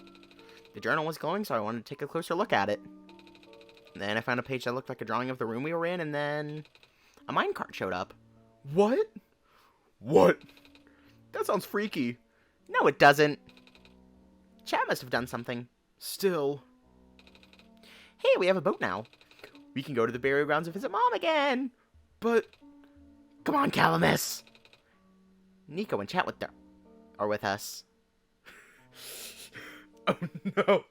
S2: The journal was glowing, so I wanted to take a closer look at it. Then I found a page that looked like a drawing of the room we were in, and then a minecart showed up.
S1: What? What? That sounds freaky.
S2: No, it doesn't. Chat must have done something.
S1: Still.
S2: Hey, we have a boat now. We can go to the burial grounds and visit Mom again.
S1: But...
S2: Come on, Calamus. Nico and Chat are with us.
S1: Oh no.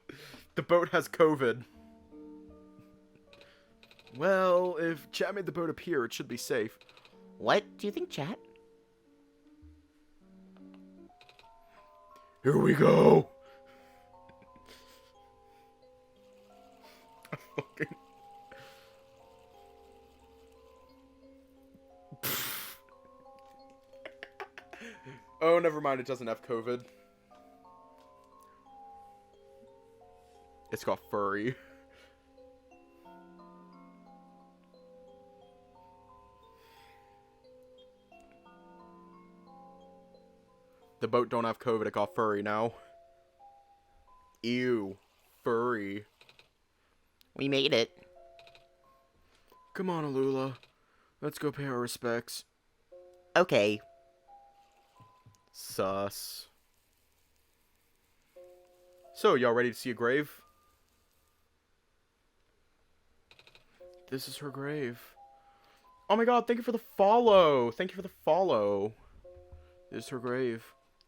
S1: The boat has COVID. Well, if Chat made the boat appear, it should be safe.
S2: What do you think, Chat?
S1: Here we go. Okay. Oh, never mind. It doesn't have COVID. It's got Furry. The boat don't have COVID, it got furry now. Ew. Furry.
S2: We made it.
S1: Come on, Alula. Let's go pay our respects.
S2: Okay.
S1: Sus. So, y'all ready to see a grave? This is her grave. Oh my god, thank you for the follow. Thank you for the follow. This is her grave.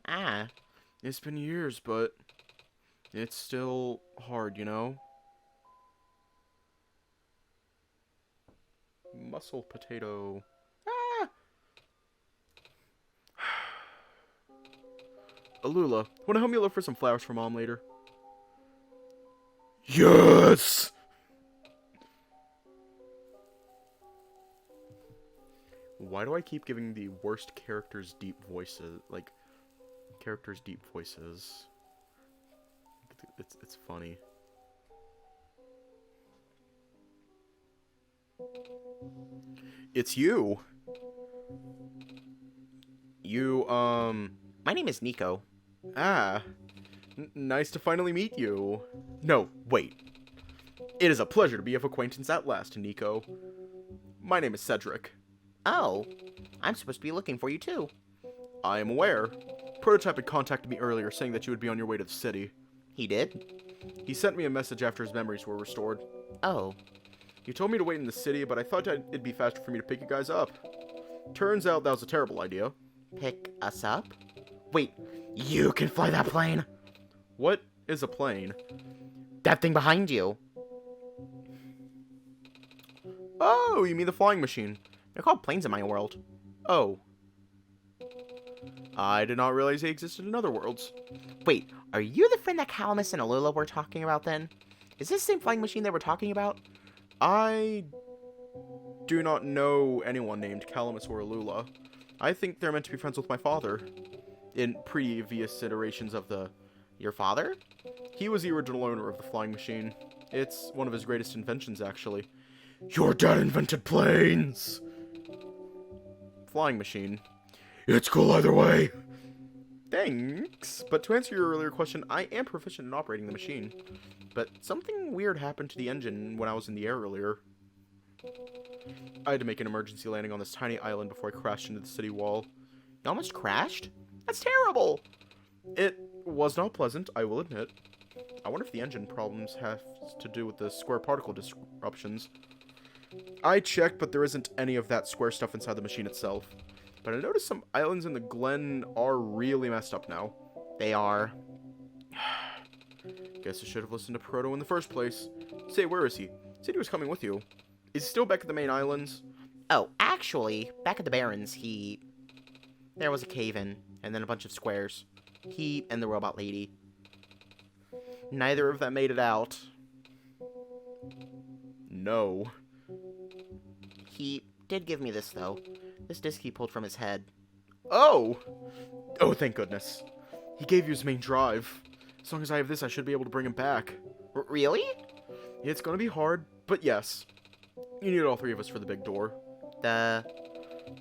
S2: Ah.
S1: It's been years, but it's still hard, you know? Muscle potato. Ah! Alula, wanna help me look for some flowers for Mom later? Yes! Why do I keep giving the worst characters deep voices? Like, characters deep voices. It's funny. It's you!
S2: My name is Nico.
S1: Ah. Nice to finally meet you. No, wait. It is a pleasure to be of acquaintance at last, Nico. My name is Cedric.
S2: Oh. I'm supposed to be looking for you too.
S1: I am aware. Prototype had contacted me earlier saying that you would be on your way to the city.
S2: He did?
S1: He sent me a message after his memories were restored.
S2: Oh.
S1: He told me to wait in the city, but I thought it'd be faster for me to pick you guys up. Turns out that was a terrible idea.
S2: Pick us up? Wait, you can fly that plane?
S1: What is a plane?
S2: That thing behind you.
S1: Oh, you mean the flying machine.
S2: They're called planes in my world.
S1: Oh. I did not realize they existed in other worlds.
S2: Wait, are you the friend that Calamus and Alula were talking about then? Is this the same flying machine they were talking about?
S1: I do not know anyone named Calamus or Alula. I think they're meant to be friends with my father. In previous iterations of the...
S2: Your father?
S1: He was the original owner of the flying machine. It's one of his greatest inventions, actually. Your dad invented planes! Flying machine. It's cool either way! Thanks! But to answer your earlier question, I am proficient in operating the machine. But something weird happened to the engine when I was in the air earlier. I had to make an emergency landing on this tiny island before I crashed into the city wall.
S2: You almost crashed? That's terrible!
S1: It was not pleasant, I will admit. I wonder if the engine problems have to do with the square particle disruptions. I checked, but there isn't any of that square stuff inside the machine itself. But I noticed some islands in the Glen are really messed up now.
S2: They are.
S1: Guess I should have listened to Proto in the first place. Say, where is he? Said he was coming with you. Is he still back at the main islands?
S2: Oh, actually, back at the Barrens, there was a cave-in, and then a bunch of squares. He and the robot lady. Neither of them made it out.
S1: No.
S2: He did give me this, though. This disc he pulled from his head.
S1: Oh! Oh, thank goodness. He gave you his main drive. As long as I have this, I should be able to bring him back.
S2: Really?
S1: It's gonna be hard, but yes. You need all three of us for the big door.
S2: But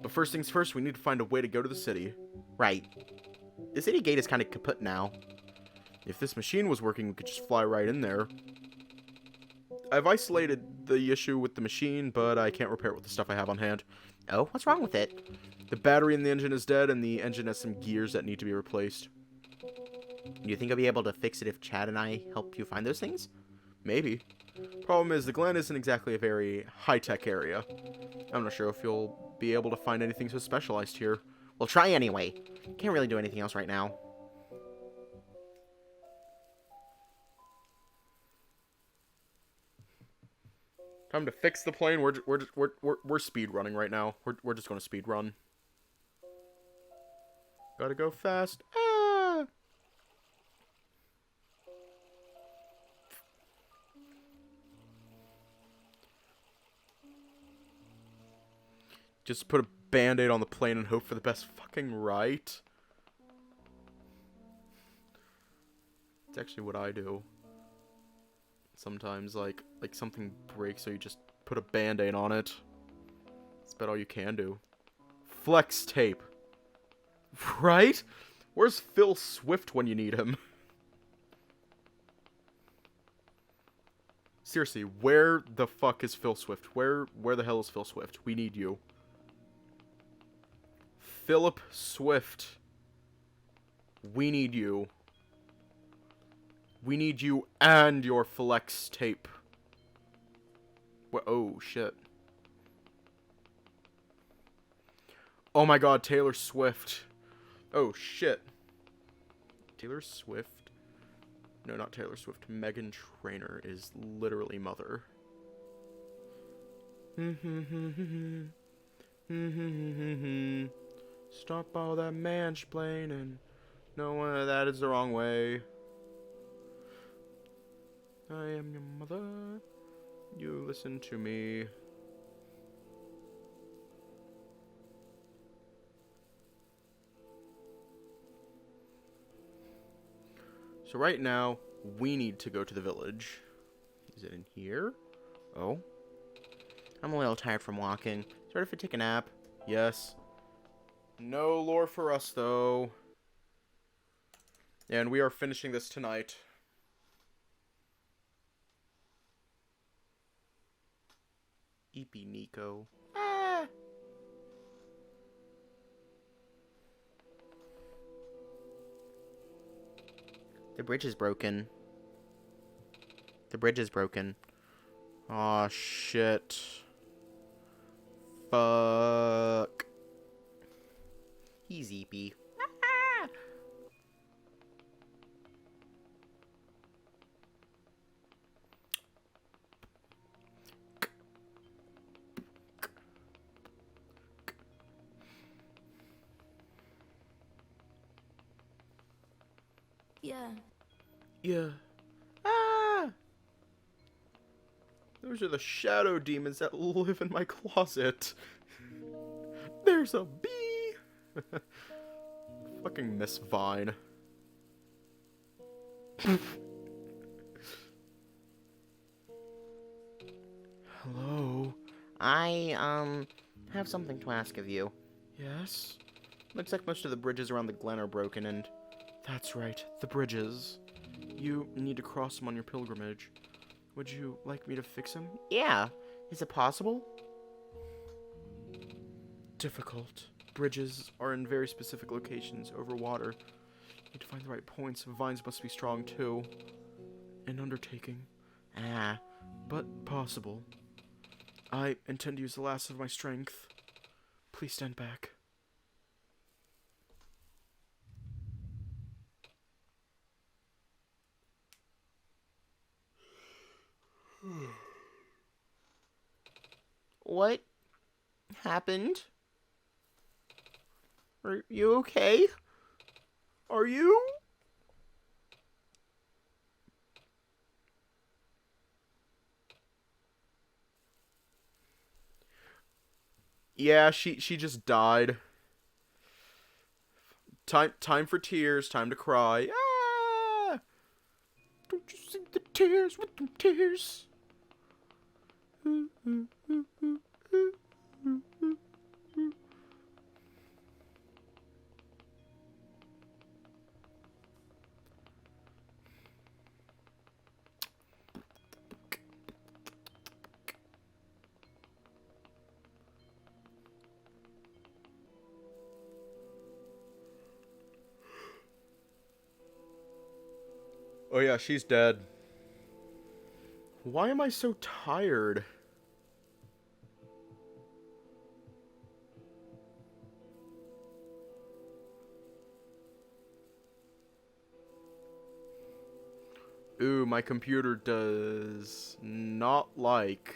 S1: first things first, we need to find a way to go to the city.
S2: Right. The city gate is kind of kaput now.
S1: If this machine was working, we could just fly right in there. I've isolated the issue with the machine, but I can't repair it with the stuff I have on hand.
S2: Oh, what's wrong with it?
S1: The battery in the engine is dead, and the engine has some gears that need to be replaced.
S2: Do you think I'll be able to fix it if Chad and I help you find those things?
S1: Maybe. Problem is, the Glen isn't exactly a very high-tech area. I'm not sure if you'll be able to find anything so specialized here.
S2: We'll try anyway. Can't really do anything else right now.
S1: Time to fix the plane. We're speed running right now. We're just gonna speed run. Gotta go fast. Ah! Just put a band-aid on the plane and hope for the best, fucking right. It's actually what I do. Sometimes, like something breaks, so you just put a band-aid on it. That's about all you can do. Flex tape. Right? Where's Phil Swift when you need him? Seriously, where the fuck is Phil Swift? Where the hell is Phil Swift? We need you. Philip Swift. We need you. We need you and your flex tape. Oh, shit. Oh my god, Taylor Swift. Oh, shit. Taylor Swift? No, not Taylor Swift. Meghan Trainor is literally mother. Stop all that mansplaining. No, that is the wrong way. I am your mother. You listen to me. So right now, we need to go to the village. Is it in here? Oh.
S2: I'm a little tired from walking. Sort of to take a nap.
S1: Yes. No lore for us, though. And we are finishing this tonight. Eepy Nico.
S2: Ah. The bridge is broken. The bridge is broken.
S1: Aw, shit. Fuck.
S2: He's eepy.
S3: Yeah.
S1: Yeah. Ah! Those are the shadow demons that live in my closet. There's a bee! Fucking Miss Vine. Hello?
S2: I have something to ask of you.
S1: Yes?
S2: Looks like most of the bridges around the glen are broken and...
S1: That's right, the bridges. You need to cross them on your pilgrimage. Would you like me to fix them?
S2: Yeah. Is it possible?
S1: Difficult. Bridges are in very specific locations over water. You need to find the right points. Vines must be strong too. An undertaking,
S2: Ah.
S1: but possible. I intend to use the last of my strength. Please stand back.
S2: What happened? Are you okay?
S1: Are you? Yeah, she just died. Time for tears, time to cry. Ah! Don't you see the tears with them tears? Oh yeah, she's dead. Why am I so tired? Ooh, my computer does not like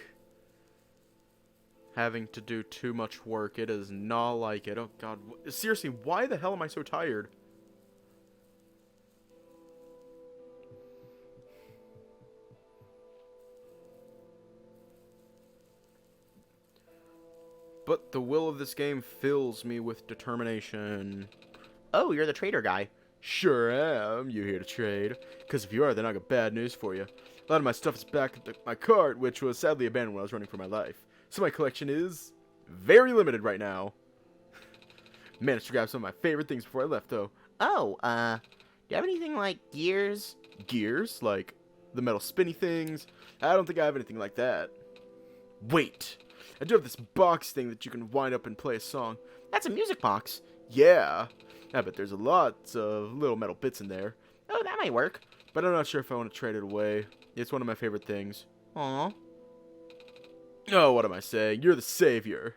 S1: having to do too much work. It does not like it. Oh god. Seriously, why the hell am I so tired? But the will of this game fills me with determination.
S2: Oh, you're the trader guy.
S1: Sure am. You here to trade? Because if you are, then I got bad news for you. A lot of my stuff is back at my cart, which was sadly abandoned when I was running for my life. So my collection is very limited right now. Managed to grab some of my favorite things before I left, though.
S2: Oh, do you have anything like gears?
S1: Gears? Like the metal spinny things? I don't think I have anything like that. Wait! I do have this box thing that you can wind up and play a song.
S2: That's a music box.
S1: Yeah! I bet there's a lot of little metal bits in there.
S2: Oh, that might work.
S1: But I'm not sure if I want to trade it away. It's one of my favorite things.
S2: Aw.
S1: Oh, what am I saying? You're the savior.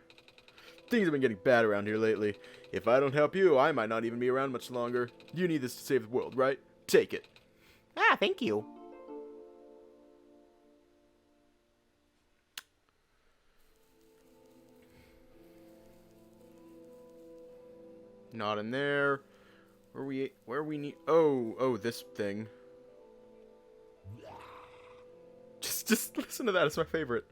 S1: Things have been getting bad around here lately. If I don't help you, I might not even be around much longer. You need this to save the world, right? Take it.
S2: Ah, thank you.
S1: Not in there. Where we need... Oh, this thing. Just listen to that. It's my favorite.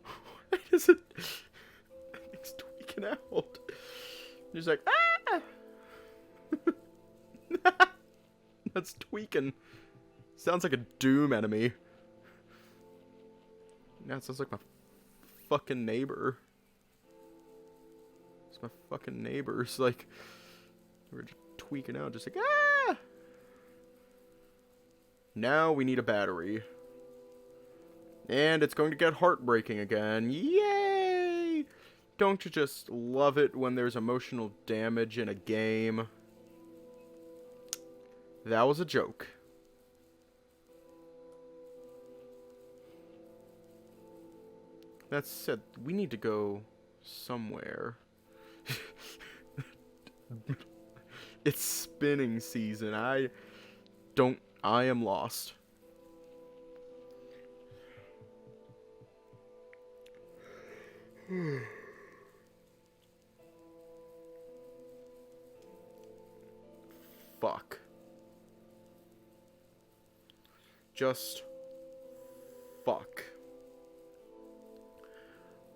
S1: Why is it... It's tweaking out. He's like, ah! That's tweaking. Sounds like a Doom enemy. Yeah, it sounds like my fucking neighbor. It's my fucking neighbor. It's like, we're just tweaking out, just like, ah! Now we need a battery. And it's going to get heartbreaking again. Yay! Don't you just love it when there's emotional damage in a game? That was a joke. That said, we need to go somewhere. It's spinning season. I am lost. Fuck. Just fuck.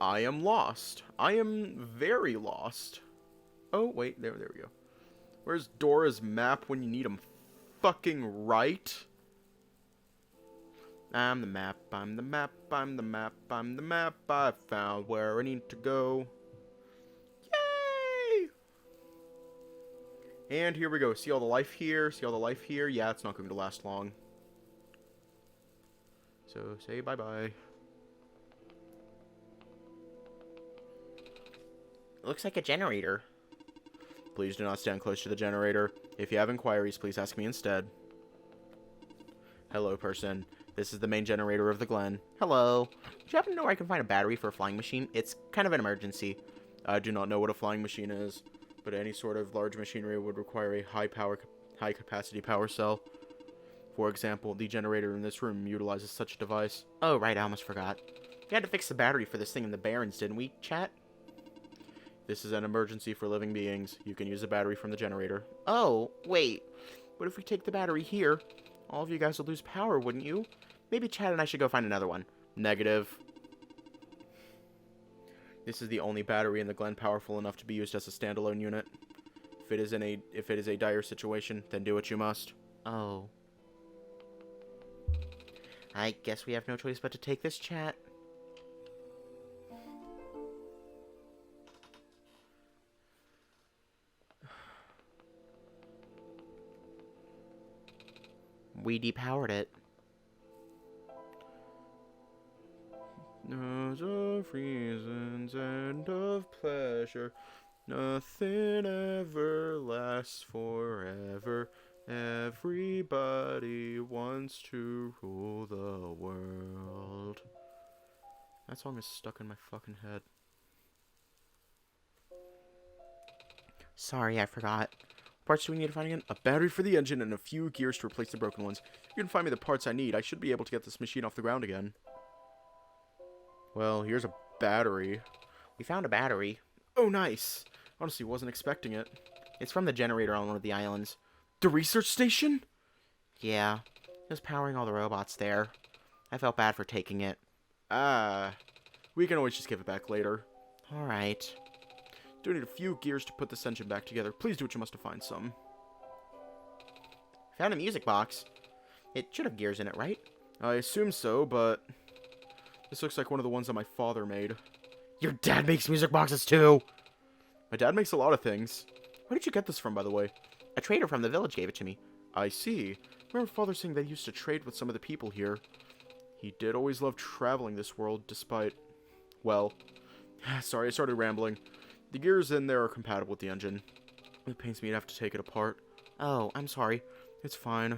S1: I am lost. I am very lost. Oh, wait. There we go. Where's Dora's map when you need him? Fucking right. I'm the map. I'm the map. I'm the map. I'm the map. I found where I need to go. Yay! And here we go. See all the life here? See all the life here? Yeah, it's not going to last long. So, say bye-bye.
S2: Looks like a generator.
S1: Please do not stand close to the generator. If you have inquiries, please ask me instead. Hello, person. This is the main generator of the Glen.
S2: Hello. Do you happen to know where I can find a battery for a flying machine? It's kind of an emergency.
S1: I do not know what a flying machine is, but any sort of large machinery would require a high capacity power cell. For example, the generator in this room utilizes such a device.
S2: Oh, right, I almost forgot. We had to fix the battery for this thing in the Barrens, didn't we, chat?
S1: This is an emergency for living beings. You can use the battery from the generator.
S2: Oh, wait. What if we take the battery here? All of you guys would lose power, wouldn't you? Maybe Chad and I should go find another one.
S1: Negative. This is the only battery in the Glen powerful enough to be used as a standalone unit. If it is a dire situation, then do what you must.
S2: Oh. I guess we have no choice but to take this, chat. We depowered it.
S1: Nose of reasons and of pleasure. Nothing ever lasts forever. Everybody wants to rule the world. That song is stuck in my fucking head.
S2: Sorry, I forgot.
S1: What parts do we need to find again? A battery for the engine and a few gears to replace the broken ones. If you can find me the parts I need, I should be able to get this machine off the ground again. Well, here's a battery.
S2: We found a battery.
S1: Oh, nice. Honestly, wasn't expecting it.
S2: It's from the generator on one of the islands.
S1: The research station?
S2: Yeah, it was powering all the robots there. I felt bad for taking it.
S1: Ah, we can always just give it back later.
S2: Alright.
S1: Do need a few gears to put this engine back together. Please do what you must to find some.
S2: Found a music box. It should have gears in it, right?
S1: I assume so, but this looks like one of the ones that my father made.
S2: Your dad makes music boxes too.
S1: My dad makes a lot of things. Where did you get this from, by the way?
S2: A trader from the village gave it to me.
S1: I see. Remember Father saying that he used to trade with some of the people here. He did always love traveling this world, despite... Well... Sorry, I started rambling. The gears in there are compatible with the engine. It pains me to have to take it apart.
S2: Oh, I'm sorry.
S1: It's fine.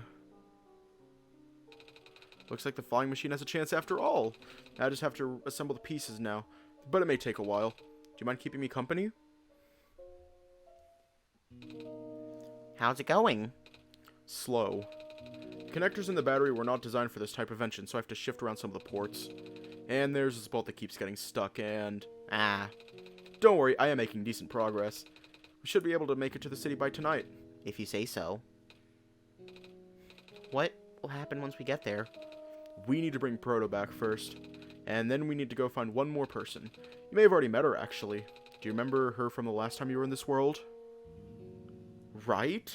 S1: Looks like the flying machine has a chance after all. I just have to assemble the pieces now. But it may take a while. Do you mind keeping me company?
S2: How's it going?
S1: Slow. Connectors in the battery were not designed for this type of engine, so I have to shift around some of the ports. And there's this bolt that keeps getting stuck, and... Don't worry, I am making decent progress. We should be able to make it to the city by tonight.
S2: If you say so. What will happen once we get there?
S1: We need to bring Proto back first. And then we need to go find one more person. You may have already met her, actually. Do you remember her from the last time you were in this world? Right?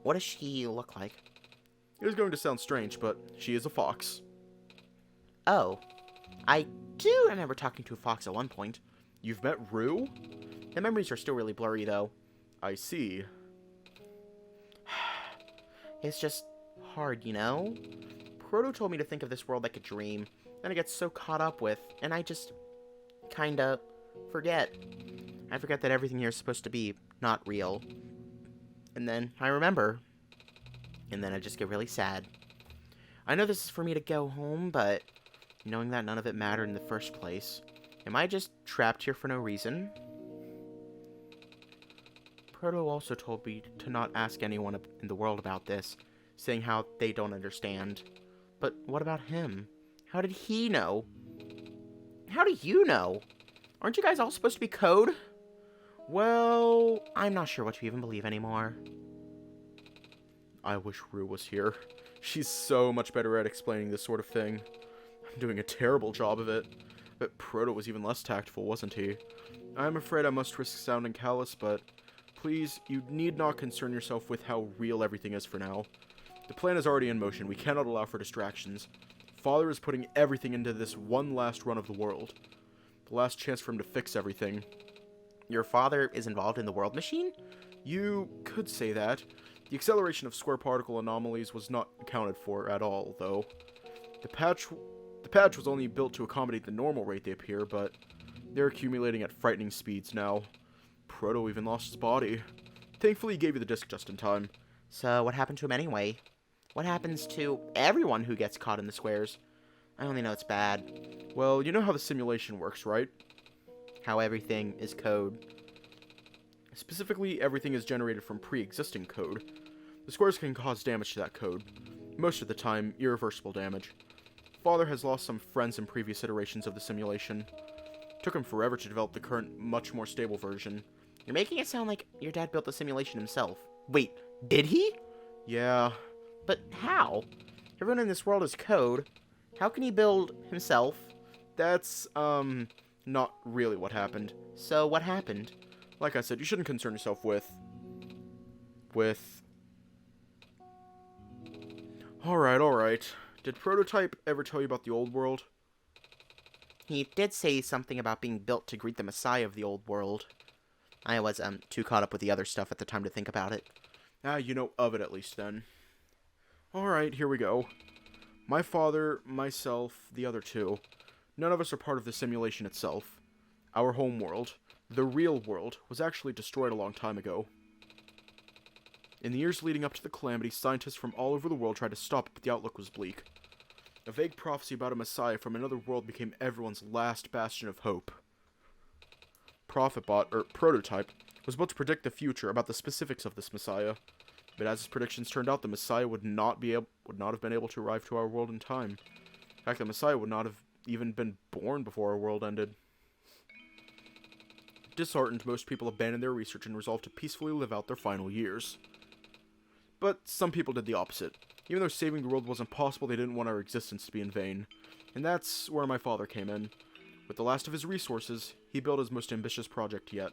S2: What does she look like?
S1: It is going to sound strange, but she is a fox.
S2: Oh. I do remember talking to a fox at one point.
S1: You've met Rue?
S2: The memories are still really blurry, though.
S1: I see.
S2: It's just hard, you know? Proto told me to think of this world like a dream, and I get so caught up with, and I just kinda forget. I forget that everything here is supposed to be not real. And then I remember. And then I just get really sad. I know this is for me to go home, but knowing that none of it mattered in the first place, am I just trapped here for no reason? Proto also told me to not ask anyone in the world about this, saying how they don't understand. But what about him? How did he know? How do you know? Aren't you guys all supposed to be code? Well, I'm not sure what to even believe anymore.
S1: I wish Rue was here. She's so much better at explaining this sort of thing. I'm doing a terrible job of it. But Proto was even less tactful, wasn't he? I'm afraid I must risk sounding callous, but please, you need not concern yourself with how real everything is for now. The plan is already in motion. We cannot allow for distractions. Father is putting everything into this one last run of the world. The last chance for him to fix everything.
S2: Your father is involved in the world machine?
S1: You could say that. The acceleration of square particle anomalies was not accounted for at all, though. The patch was only built to accommodate the normal rate they appear, but they're accumulating at frightening speeds now. Proto even lost his body. Thankfully, he gave you the disc just in time.
S2: So what happened to him anyway? What happens to everyone who gets caught in the squares? I only know it's bad.
S1: Well, you know how the simulation works, right?
S2: How everything is code.
S1: Specifically, everything is generated from pre-existing code. The squares can cause damage to that code. Most of the time, irreversible damage. Father has lost some friends in previous iterations of the simulation. Took him forever to develop the current, much more stable version.
S2: You're making it sound like your dad built the simulation himself. Wait, did he?
S1: Yeah.
S2: But how? Everyone in this world is code. How can he build himself?
S1: That's, not really what happened.
S2: So what happened?
S1: Like I said, you shouldn't concern yourself with... Alright. Did Prototype ever tell you about the old world?
S2: He did say something about being built to greet the Messiah of the old world. I was, too caught up with the other stuff at the time to think about it.
S1: You know of it at least then. Alright, here we go. My father, myself, the other two. None of us are part of the simulation itself. Our home world, the real world, was actually destroyed a long time ago. In the years leading up to the calamity, scientists from all over the world tried to stop it, but the outlook was bleak. A vague prophecy about a messiah from another world became everyone's last bastion of hope. Prophetbot, or Prototype, was about to predict the future about the specifics of this messiah, but as his predictions turned out, the messiah would not have been able to arrive to our world in time. In fact, the messiah would not have even been born before our world ended. Disheartened, most people abandoned their research and resolved to peacefully live out their final years. But some people did the opposite. Even though saving the world wasn't possible, they didn't want our existence to be in vain. And that's where my father came in. With the last of his resources, he built his most ambitious project yet.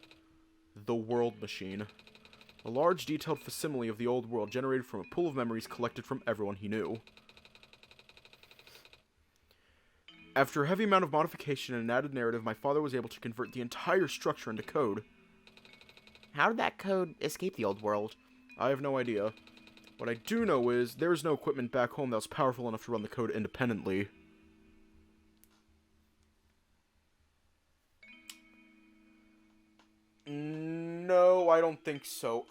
S1: The World Machine. A large, detailed facsimile of the old world generated from a pool of memories collected from everyone he knew. After a heavy amount of modification and an added narrative, my father was able to convert the entire structure into code.
S2: How did that code escape the old world?
S1: I have no idea. What I do know is, there is no equipment back home that was powerful enough to run the code independently. No, I don't think so.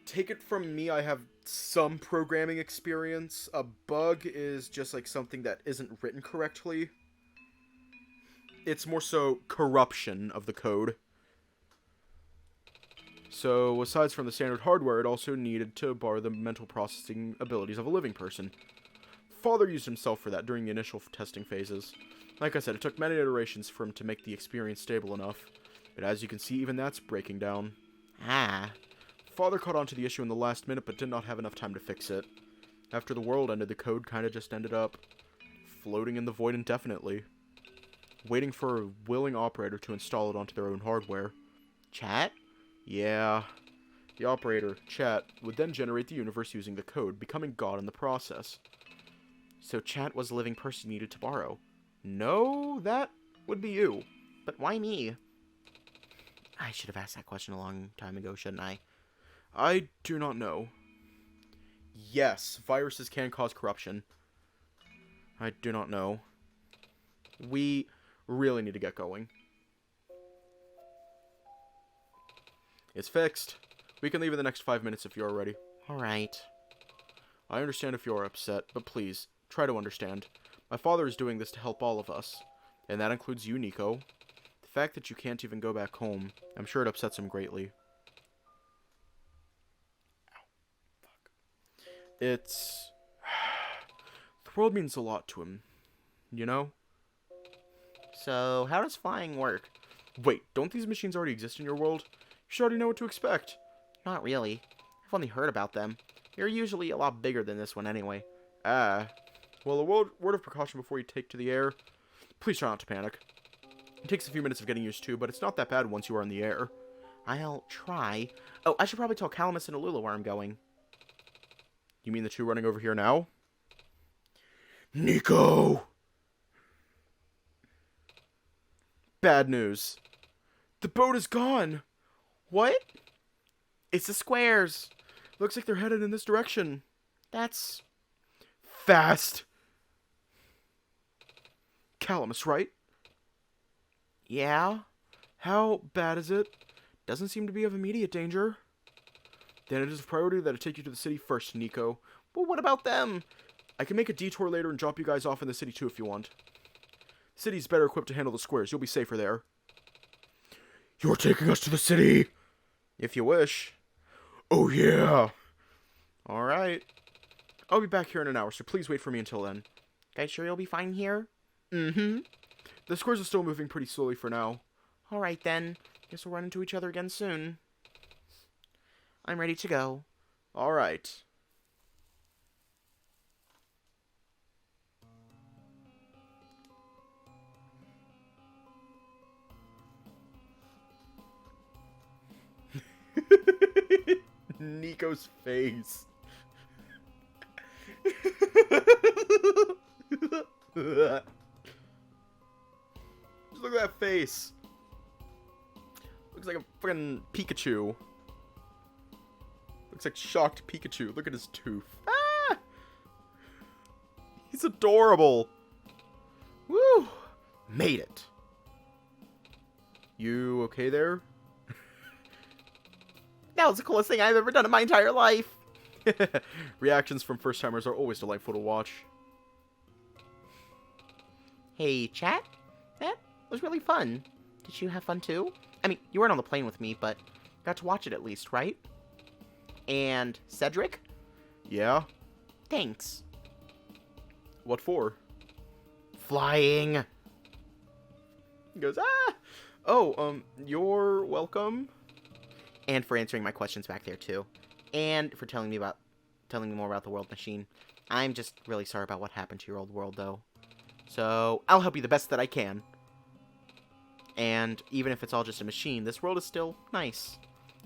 S1: Take it from me, I have some programming experience. A bug is just like something that isn't written correctly. It's more so corruption of the code. So, aside from the standard hardware, it also needed to borrow the mental processing abilities of a living person. Father used himself for that during the initial testing phases. Like I said, it took many iterations for him to make the experience stable enough. But as you can see, even that's breaking down.
S2: Ah.
S1: Father caught on to the issue in the last minute, but did not have enough time to fix it. After the world ended, the code kinda just ended up floating in the void indefinitely, waiting for a willing operator to install it onto their own hardware.
S2: Chat?
S1: Yeah. The operator, Chat, would then generate the universe using the code, becoming God in the process.
S2: So Chat was a living person needed to borrow.
S1: No, that would be you.
S2: But why me? I should have asked that question a long time ago, shouldn't I?
S1: I do not know. Yes, viruses can cause corruption. I do not know. We really need to get going. It's fixed. We can leave in the next 5 minutes if you're ready.
S2: Alright.
S1: I understand if you're upset, but please, try to understand. My father is doing this to help all of us. And that includes you, Nico. The fact that you can't even go back home, I'm sure it upsets him greatly. Ow. Fuck. It's... The world means a lot to him. You know?
S2: So, how does flying work?
S1: Wait, don't these machines already exist in your world? You should already know what to expect.
S2: Not really. I've only heard about them. They're usually a lot bigger than this one anyway.
S1: Ah. Well, a word of precaution before you take to the air. Please try not to panic. It takes a few minutes of getting used to, but it's not that bad once you are in the air.
S2: I'll try. Oh, I should probably tell Calamus and Alula where I'm going.
S1: You mean the two running over here now? Nico! Bad news. The boat is gone!
S2: What?
S1: It's the squares! Looks like they're headed in this direction.
S2: That's...
S1: Fast! Calamus, right?
S2: Yeah?
S1: How bad is it? Doesn't seem to be of immediate danger. Then it is a priority that I take you to the city first, Nico.
S2: But what about them?
S1: I can make a detour later and drop you guys off in the city too if you want. The city's better equipped to handle the squares. You'll be safer there. You're taking us to the city? If you wish. Oh yeah! Alright. I'll be back here in an hour, so please wait for me until then.
S2: Guys sure you'll be fine here?
S1: Mm-hmm. The squares are still moving pretty slowly for now.
S2: Alright then. Guess we'll run into each other again soon. I'm ready to go.
S1: Alright. Nico's face. Just look at that face. Looks like a fucking Pikachu. Looks like shocked Pikachu. Look at his tooth. Ah! He's adorable. Woo! Made it. You okay there?
S2: That was the coolest thing I've ever done in my entire life.
S1: Reactions from first-timers are always delightful to watch.
S2: Hey, chat? That was really fun. Did you have fun too? I mean, you weren't on the plane with me, but got to watch it at least, right? And Cedric?
S1: Yeah?
S2: Thanks.
S1: What for?
S2: Flying.
S1: He goes, ah! Oh, you're welcome.
S2: And for answering my questions back there too. And for telling me more about the world machine. I'm just really sorry about what happened to your old world though. So, I'll help you the best that I can. And even if it's all just a machine, this world is still nice.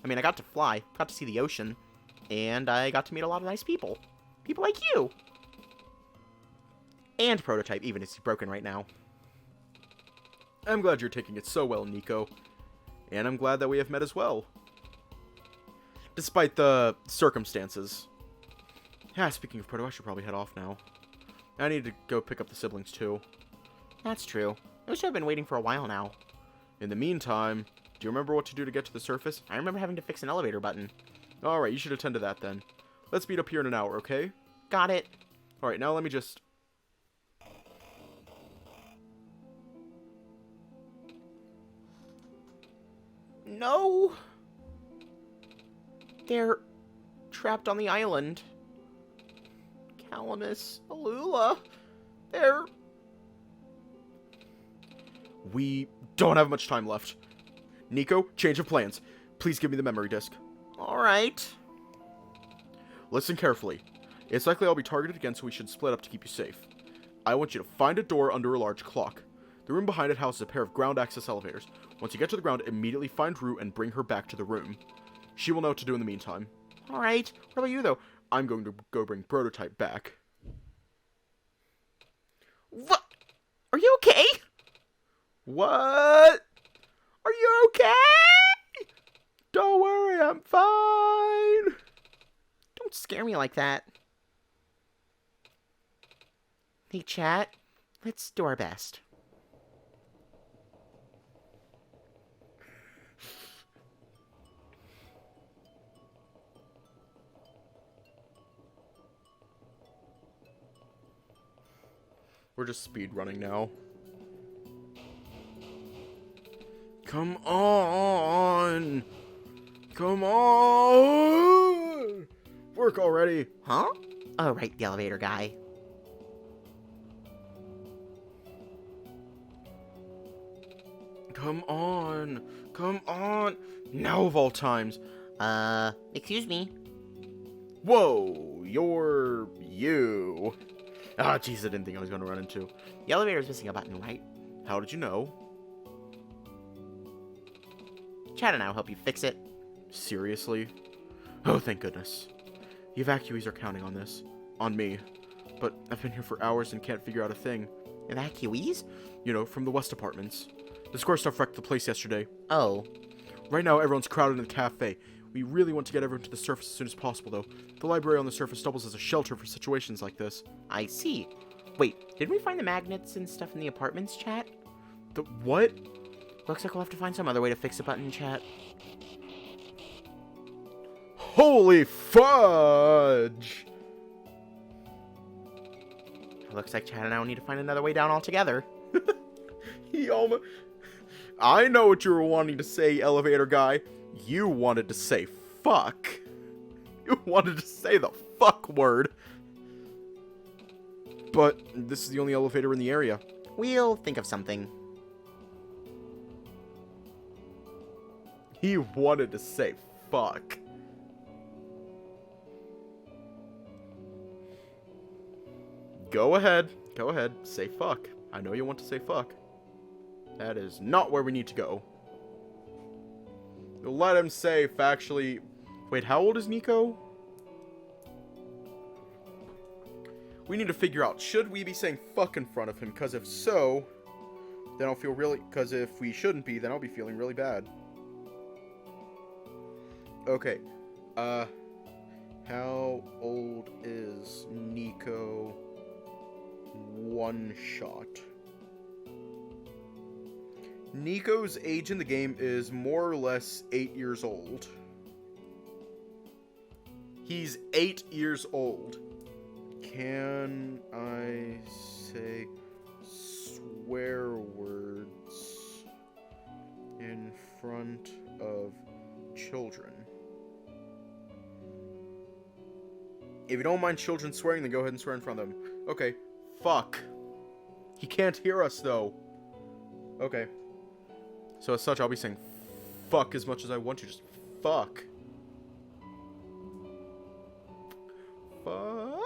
S2: I mean, I got to fly, got to see the ocean, and I got to meet a lot of nice people. People like you. And Prototype, even if he's broken right now.
S1: I'm glad you're taking it so well, Nico. And I'm glad that we have met as well. Despite the circumstances. Yeah, speaking of Proto, I should probably head off now. I need to go pick up the siblings, too.
S2: That's true. I wish I've been waiting for a while now.
S1: In the meantime, do you remember what to do to get to the surface?
S2: I remember having to fix an elevator button.
S1: Alright, you should attend to that then. Let's meet up here in an hour, okay?
S2: Got it.
S1: Alright, now let me just...
S2: No! They're trapped on the island. Calamus, Alula, they're...
S1: We don't have much time left. Nico, change of plans. Please give me the memory disk.
S2: Alright.
S1: Listen carefully. It's likely I'll be targeted again, so we should split up to keep you safe. I want you to find a door under a large clock. The room behind it houses a pair of ground access elevators. Once you get to the ground, immediately find Rue and bring her back to the room. She will know what to do in the meantime.
S2: Alright. What about you, though?
S1: I'm going to go bring Prototype back.
S2: What? Are you okay?
S1: What? Are you okay? Don't worry, I'm fine.
S2: Don't scare me like that. Hey, chat. Let's do our best.
S1: We're just speed running now. Come on! Come on! Work already!
S2: Huh? Oh, right, the elevator guy.
S1: Come on! Come on! Now of all times!
S2: Excuse me.
S1: Whoa! You're... you. Ah, jeez, I didn't think I was going to run into.
S2: The elevator's missing a button, right?
S1: How did you know?
S2: Chat and I will help you fix it.
S1: Seriously? Oh, thank goodness. The evacuees are counting on this. On me. But I've been here for hours and can't figure out a thing.
S2: Evacuees?
S1: You know, from the West apartments. The square stuff wrecked the place yesterday.
S2: Oh.
S1: Right now, everyone's crowded in the cafe. We really want to get everyone to the surface as soon as possible, though. The library on the surface doubles as a shelter for situations like this.
S2: I see. Wait, didn't we find the magnets and stuff in the apartments, chat?
S1: The what?
S2: Looks like we'll have to find some other way to fix a button, chat.
S1: Holy fudge!
S2: Looks like Chad and I will need to find another way down altogether.
S1: He almost... I know what you were wanting to say, elevator guy. You wanted to say fuck. You wanted to say the fuck word. But this is the only elevator in the area.
S2: We'll think of something.
S1: He wanted to say fuck. Go ahead. Go ahead. Say fuck. I know you want to say fuck. That is not where we need to go. Let him say factually... Wait, how old is Nico? We need to figure out, should we be saying fuck in front of him? Because if so, then I'll feel really... Because if we shouldn't be, then I'll be feeling really bad. Okay. How old is Nico? OneShot. Nico's age in the game is more or less 8 years old. He's 8 years old. Can I say swear words in front of children? If you don't mind children swearing, then go ahead and swear in front of them. Okay. Fuck. He can't hear us, though. Okay. So as such, I'll be saying fuck as much as I want to. Just fuck. Fuck.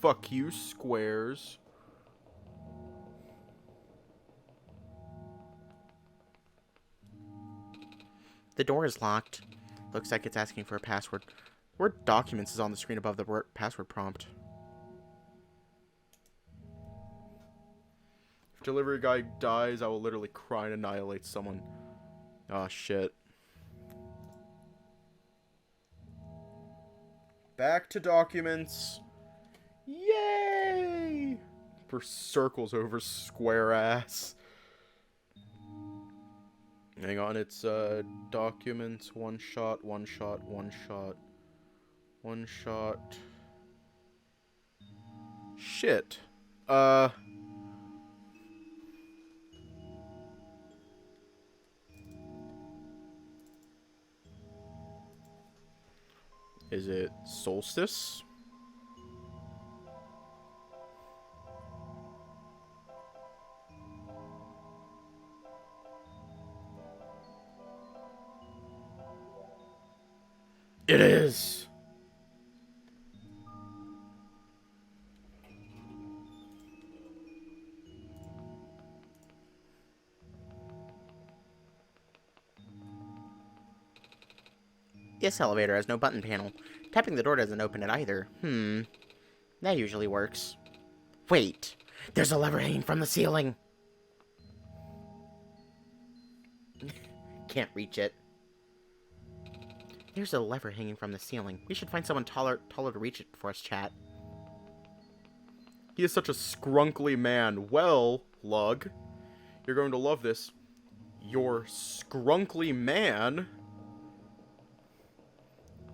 S1: Fuck you, squares.
S2: The door is locked.
S1: Looks like it's asking for a password. Word documents is on the screen above the password prompt. If delivery guy dies, I will literally cry and annihilate someone. Ah, shit. Back to documents. Yay! For circles over square ass. Hang on, it's documents, one shot. Shit. Is it solstice? It is!
S2: This elevator has no button panel. Tapping the door doesn't open it either. That usually works. Wait! There's a lever hanging from the ceiling! Can't reach it. There's a lever hanging from the ceiling. We should find someone taller to reach it for us, chat.
S1: He is such a scrunkly man. Well, Lug, you're going to love this. Your scrunkly man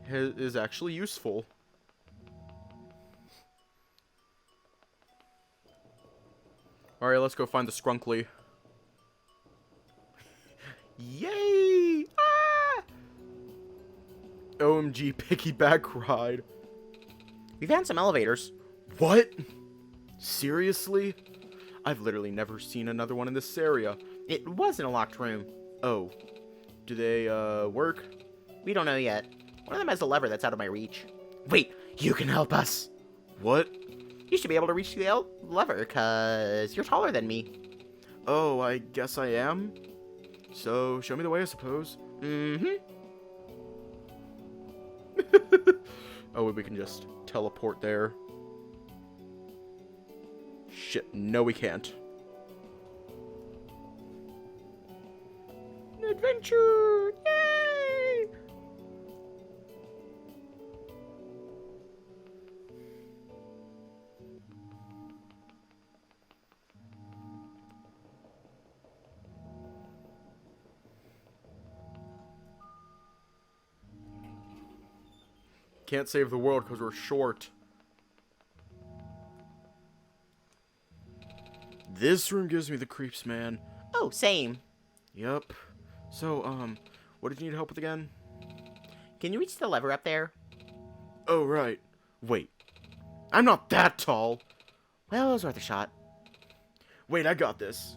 S1: is actually useful. Alright, let's go find the scrunkly. Yay! Ah! OMG piggyback ride.
S2: We found some elevators.
S1: What? Seriously? I've literally never seen another one in this area.
S2: It was in a locked room.
S1: Oh. Do they, work?
S2: We don't know yet. One of them has a lever that's out of my reach. Wait, you can help us.
S1: What?
S2: You should be able to reach the lever, cause you're taller than me.
S1: Oh, I guess I am? So, show me the way, I suppose. Oh, we can just teleport there. Shit, no we can't. Adventure! Yay! Can't save the world because we're short. This room gives me the creeps, man.
S2: Oh, same.
S1: Yup. So, what did you need help with again?
S2: Can you reach the lever up there?
S1: Oh, right. Wait. I'm not that tall.
S2: Well, it was worth a shot.
S1: Wait, I got this.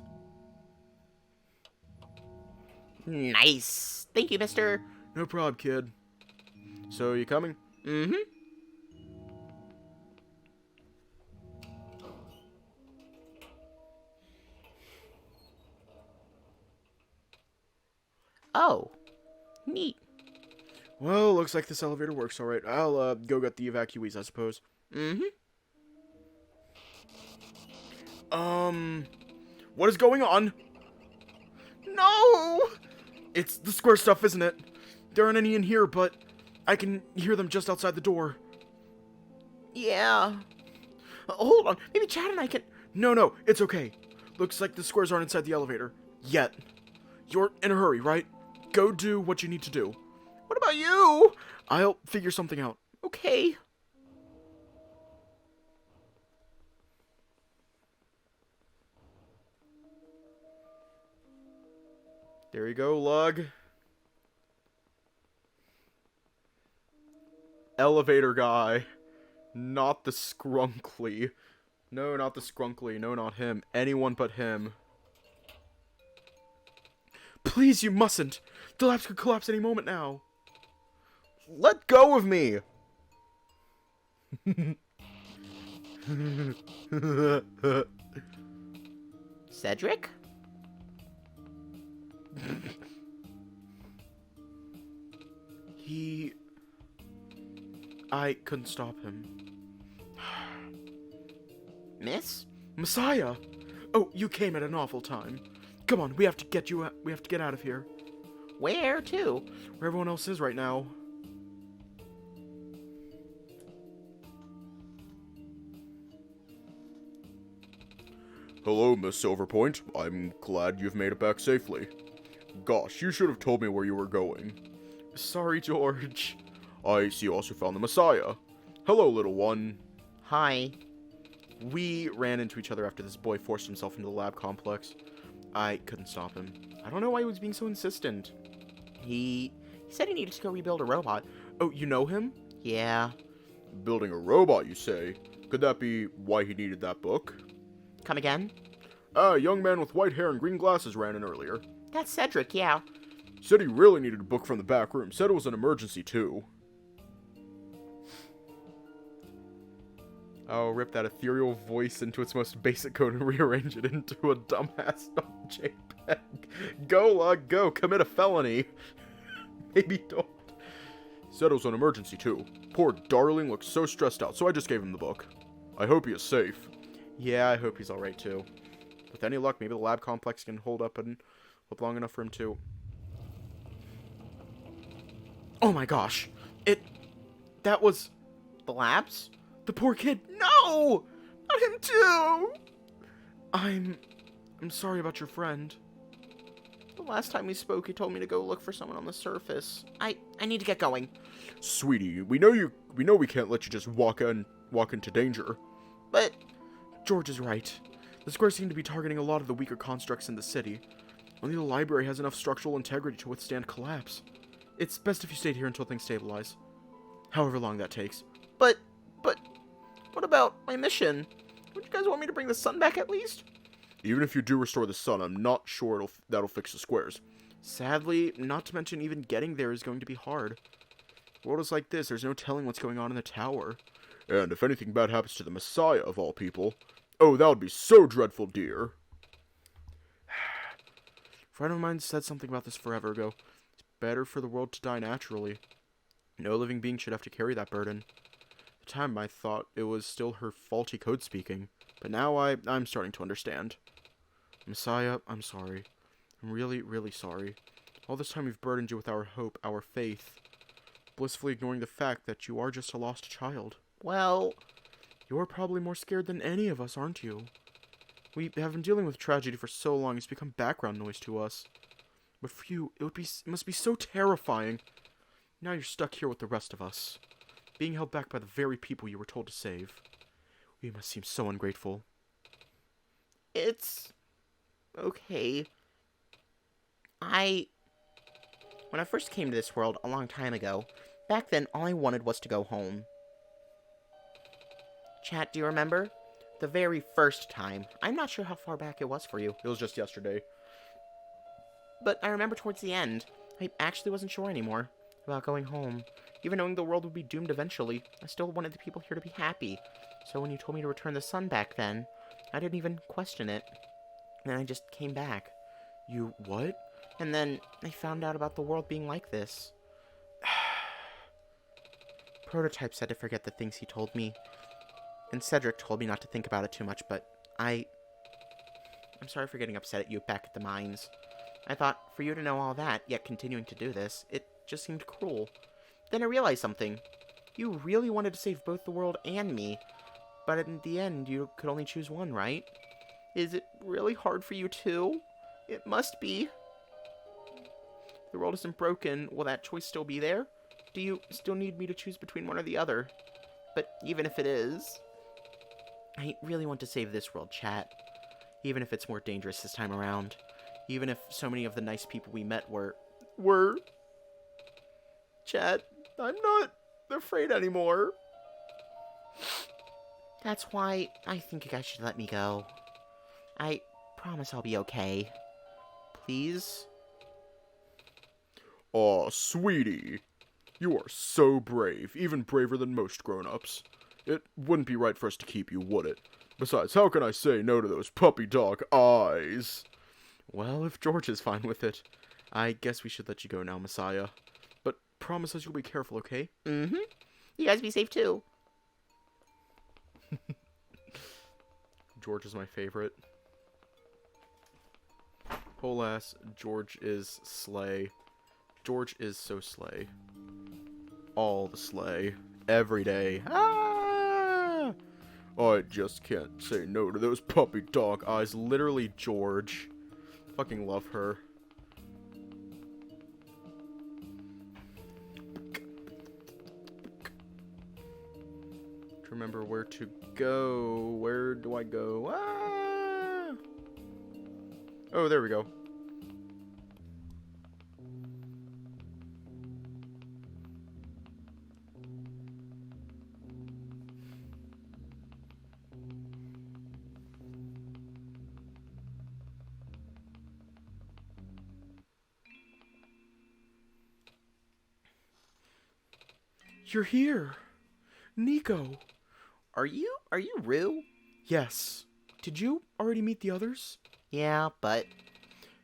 S2: Nice. Thank you, mister.
S1: No prob, kid. So, you coming?
S2: Oh. Neat.
S1: Well, looks like this elevator works alright. I'll, go get the evacuees, I suppose. What is going on? No! It's the square stuff, isn't it? There aren't any in here, but I can hear them just outside the door.
S2: Yeah. Hold on. Maybe Chad and I can...
S1: No, it's okay. Looks like the squares aren't inside the elevator. Yet. You're in a hurry, right? Go do what you need to do.
S2: What about you?
S1: I'll figure something out.
S2: Okay.
S1: There you go, Lug. Elevator guy. Not the scrunkly. No, not the scrunkly. No, not him. Anyone but him. Please, you mustn't. The labs could collapse any moment now. Let go of me.
S2: Cedric?
S1: I couldn't stop him.
S2: Miss?
S1: Messiah! Oh, you came at an awful time. Come on, we have to get out of here.
S2: Where to?
S1: Where everyone else is right now. Hello, Miss Silverpoint. I'm glad you've made it back safely. Gosh, you should have told me where you were going. Sorry, George. I see you also found the Messiah. Hello, little one.
S2: Hi.
S1: We ran into each other after this boy forced himself into the lab complex. I couldn't stop him. I don't know why he was being so insistent.
S2: He said he needed to go rebuild a robot.
S1: Oh, you know him?
S2: Yeah.
S1: Building a robot, you say? Could that be why he needed that book?
S2: Come again?
S1: A young man with white hair and green glasses ran in earlier.
S2: That's Cedric, yeah.
S1: Said he really needed a book from the back room. Said it was an emergency, too. Oh, rip that ethereal voice into its most basic code and rearrange it into a dumbass JPEG. Go, Lug, go. Commit a felony. Maybe don't. Said it was an emergency, too. Poor darling looked so stressed out, so I just gave him the book. I hope he is safe. Yeah, I hope he's alright, too. With any luck, maybe the lab complex can hold up long enough for him to... Oh my gosh. That was...
S2: The labs?
S1: The poor kid. No! Not him too! I'm sorry about your friend.
S2: The last time we spoke, he told me to go look for someone on the surface. I need to get going.
S1: Sweetie, we know we can't let you just walk into danger.
S2: But
S1: George is right. The squares seem to be targeting a lot of the weaker constructs in the city. Only the library has enough structural integrity to withstand collapse. It's best if you stayed here until things stabilize. However long that takes.
S2: But what about my mission? Don't you guys want me to bring the sun back at least?
S1: Even if you do restore the sun, I'm not sure that'll fix the squares. Sadly, not to mention even getting there is going to be hard. The world is like this, there's no telling what's going on in the tower. And if anything bad happens to the Messiah of all people, oh, that would be so dreadful, dear. A friend of mine said something about this forever ago. It's better for the world to die naturally. No living being should have to carry that burden. At the time, I thought it was still her faulty code speaking, but now I'm starting to understand. Messiah, I'm sorry. I'm really, really sorry. All this time we've burdened you with our hope, our faith, blissfully ignoring the fact that you are just a lost child.
S2: Well,
S1: You're probably more scared than any of us, aren't you? We have been dealing with tragedy for so long, it's become background noise to us. But for you, it must be so terrifying. Now you're stuck here with the rest of us, being held back by the very people you were told to save. We must seem so ungrateful.
S2: it's okay. When I first came to this world a long time ago, back then all I wanted was to go home. Chat, do you remember? The very first time. I'm not sure how far back it was for you.
S1: It was just yesterday.
S2: But I remember towards the end, I actually wasn't sure anymore about going home. Even knowing the world would be doomed eventually, I still wanted the people here to be happy. So when you told me to return the sun back then, I didn't even question it. And then I just came back.
S1: You what?
S2: And then I found out about the world being like this. Prototype said to forget the things he told me. And Cedric told me not to think about it too much, but I'm sorry for getting upset at you back at the mines. I thought, for you to know all that, yet continuing to do this, it just seemed cruel. Then I realized something. You really wanted to save both the world and me, but in the end, you could only choose one, right? Is it really hard for you too? It must be. If the world isn't broken, will that choice still be there? Do you still need me to choose between one or the other? But even if it is, I really want to save this world, chat. Even if it's more dangerous this time around. Even if so many of the nice people we met were... Chat, I'm not afraid anymore. That's why I think you guys should let me go. I promise I'll be okay. Please?
S1: Aw, sweetie. You are so brave, even braver than most grown-ups. It wouldn't be right for us to keep you, would it? Besides, how can I say no to those puppy dog eyes? Well, if George is fine with it, I guess we should let you go now, Messiah. But promise us you'll be careful, okay?
S2: Mm-hmm. You guys be safe too.
S1: George is my favorite. Whole ass, George is slay. George is so slay. All the slay. Every day. Ah! I just can't say no to those puppy dog eyes. Literally George. Fucking love her. To remember where to go. Where do I go? Ah! Oh, there we go. You're here. Nico.
S2: Are you Rue?
S1: Yes. Did you already meet the others?
S2: Yeah, but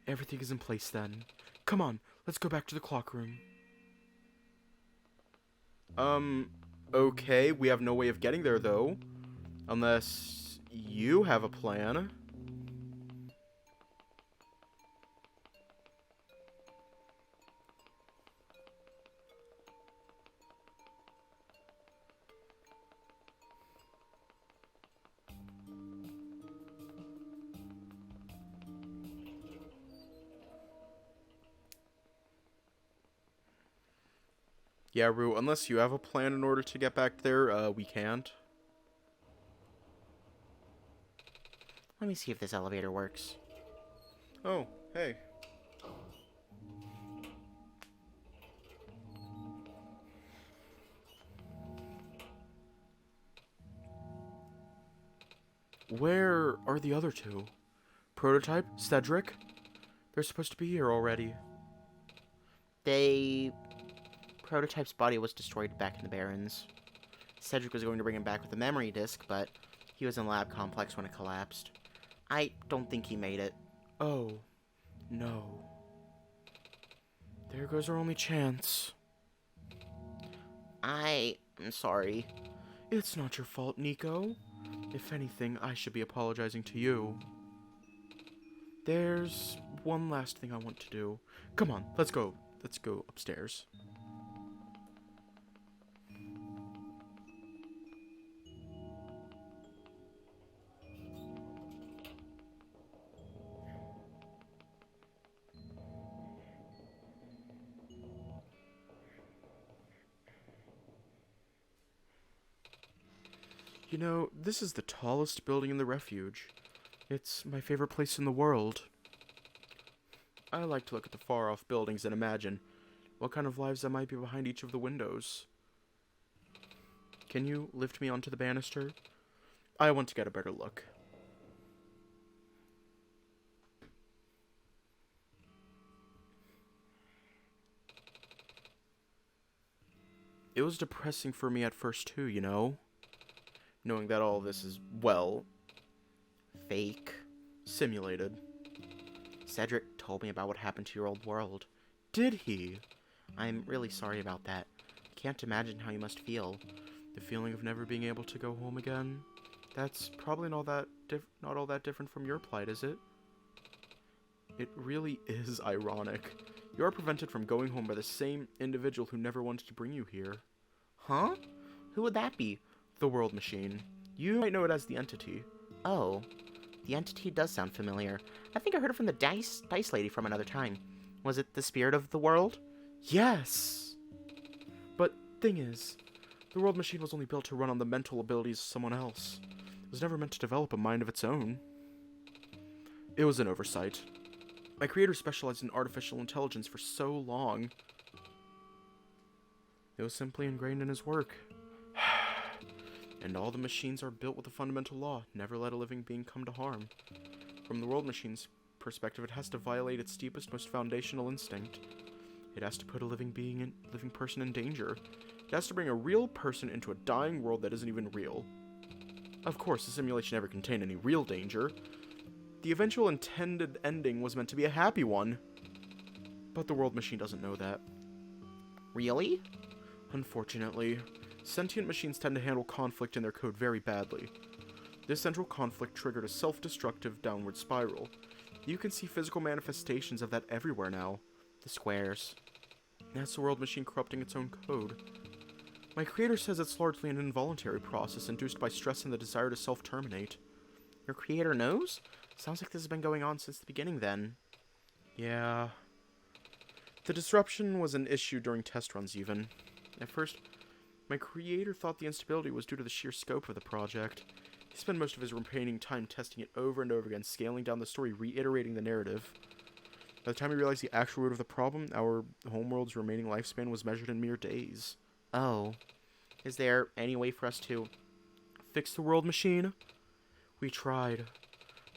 S1: Everything is in place then. Come on, let's go back to the clock room. Okay, we have no way of getting there though. Unless you have a plan. Yeah, Rue, unless you have a plan in order to get back there, we can't.
S2: let me see if this elevator works.
S1: Oh, hey. Where are the other two? Prototype? Cedric? They're supposed to be here already.
S2: Prototype's body was destroyed back in the Barrens. Cedric was going to bring him back with a memory disk, but he was in the lab complex when it collapsed. I don't think he made it.
S1: Oh, no. There goes our only chance.
S2: I'm sorry.
S1: It's not your fault, Nico. If anything, I should be apologizing to you. There's one last thing I want to do. Come on, let's go. Let's go upstairs. You know, this is the tallest building in the refuge. It's my favorite place in the world. I like to look at the far-off buildings and imagine what kind of lives that might be behind each of the windows. Can you lift me onto the banister? I want to get a better look. It was depressing for me at first too, you know? Knowing that all this is, well,
S2: Fake.
S1: simulated.
S2: Cedric told me about what happened to your old world.
S1: Did he?
S2: I'm really sorry about that. Can't imagine how you must feel.
S1: The feeling of never being able to go home again? That's probably not all that different from your plight, is it? It really is ironic. You are prevented from going home by the same individual who never wanted to bring you here.
S2: Huh? Who would that be?
S1: The World Machine. You might know it as the Entity.
S2: Oh, the entity does sound familiar. I think I heard it from the dice lady from another time. Was it the spirit of the world?
S1: Yes! But thing is, the World Machine was only built to run on the mental abilities of someone else. It was never meant to develop a mind of its own. It was an oversight. My creator specialized in artificial intelligence for so long. It was simply ingrained in his work. And all the machines are built with a fundamental law: never let a living being come to harm. From the World Machine's perspective, it has to violate its deepest, most foundational instinct. It has to put a living person in danger. It has to bring a real person into a dying world that isn't even real. Of course, the simulation never contained any real danger. The eventual intended ending was meant to be a happy one. But the World Machine doesn't know that.
S2: Really?
S1: Unfortunately, sentient machines tend to handle conflict in their code very badly. This central conflict triggered a self-destructive downward spiral. You can see physical manifestations of that everywhere now.
S2: The squares.
S1: That's the world machine corrupting its own code. My creator says it's largely an involuntary process induced by stress and the desire to self-terminate.
S2: Your creator knows? Sounds like this has been going on since the beginning then.
S1: Yeah. The disruption was an issue during test runs even. At first, my creator thought the instability was due to the sheer scope of the project. He spent most of his remaining time testing it over and over again, scaling down the story, reiterating the narrative. By the time he realized the actual root of the problem, our homeworld's remaining lifespan was measured in mere days.
S2: Oh. Is there any way for us to
S1: Fix the world machine? We tried.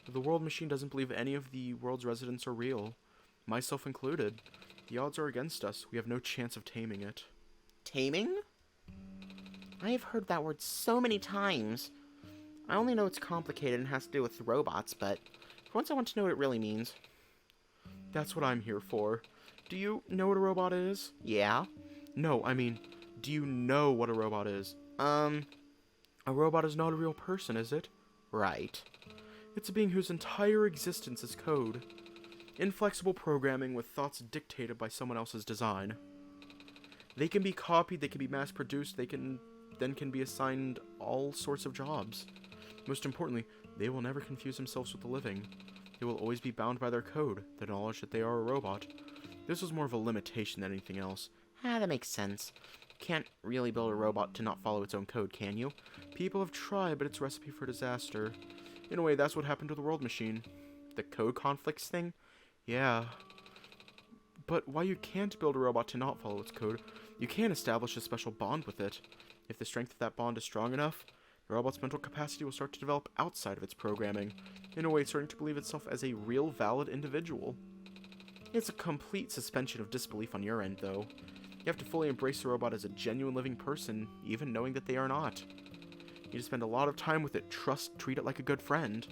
S1: But the world machine doesn't believe any of the world's residents are real. Myself included. The odds are against us. We have no chance of taming it.
S2: taming? I have heard that word so many times. I only know it's complicated and has to do with robots, but for once I want to know what it really means.
S1: That's what I'm here for. Do you know what a robot is?
S2: Yeah?
S1: No, I mean, do you know what a robot is? A robot is not a real person, is it?
S2: Right.
S1: It's a being whose entire existence is code. Inflexible programming with thoughts dictated by someone else's design. They can be copied, they can be mass-produced, they can be assigned all sorts of jobs. Most importantly, they will never confuse themselves with the living. They will always be bound by their code, the knowledge that they are a robot. This was more of a limitation than anything else.
S2: That makes sense. You can't really build a robot to not follow its own code, can you?
S1: People have tried, but it's a recipe for disaster. In a way, that's what happened to the world machine.
S2: The code conflicts thing?
S1: Yeah. But while you can't build a robot to not follow its code, you can establish a special bond with it. If the strength of that bond is strong enough, the robot's mental capacity will start to develop outside of its programming, in a way starting to believe itself as a real, valid individual. It's a complete suspension of disbelief on your end, though. You have to fully embrace the robot as a genuine living person, even knowing that they are not. You need to spend a lot of time with it, treat it like a good friend.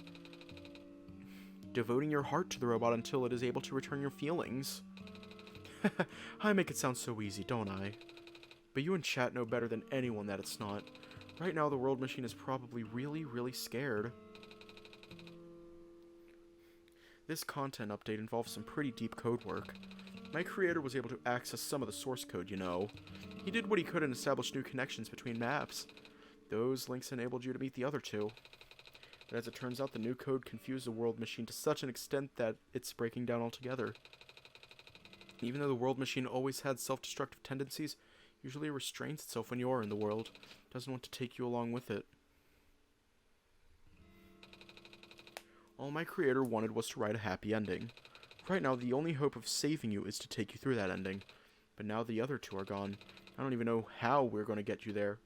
S1: Devoting your heart to the robot until it is able to return your feelings. I make it sound so easy, don't I? But you and chat know better than anyone that it's not. Right now, the world machine is probably really, really scared. This content update involves some pretty deep code work. My creator was able to access some of the source code, you know. He did what he could and established new connections between maps. Those links enabled you to meet the other two. But as it turns out, the new code confused the world machine to such an extent that it's breaking down altogether. Even though the world machine always had self-destructive tendencies, usually restrains itself when you're in the world. It doesn't want to take you along with it. All my creator wanted was to write a happy ending. Right now, the only hope of saving you is to take you through that ending. But now the other two are gone. I don't even know how we're going to get you there.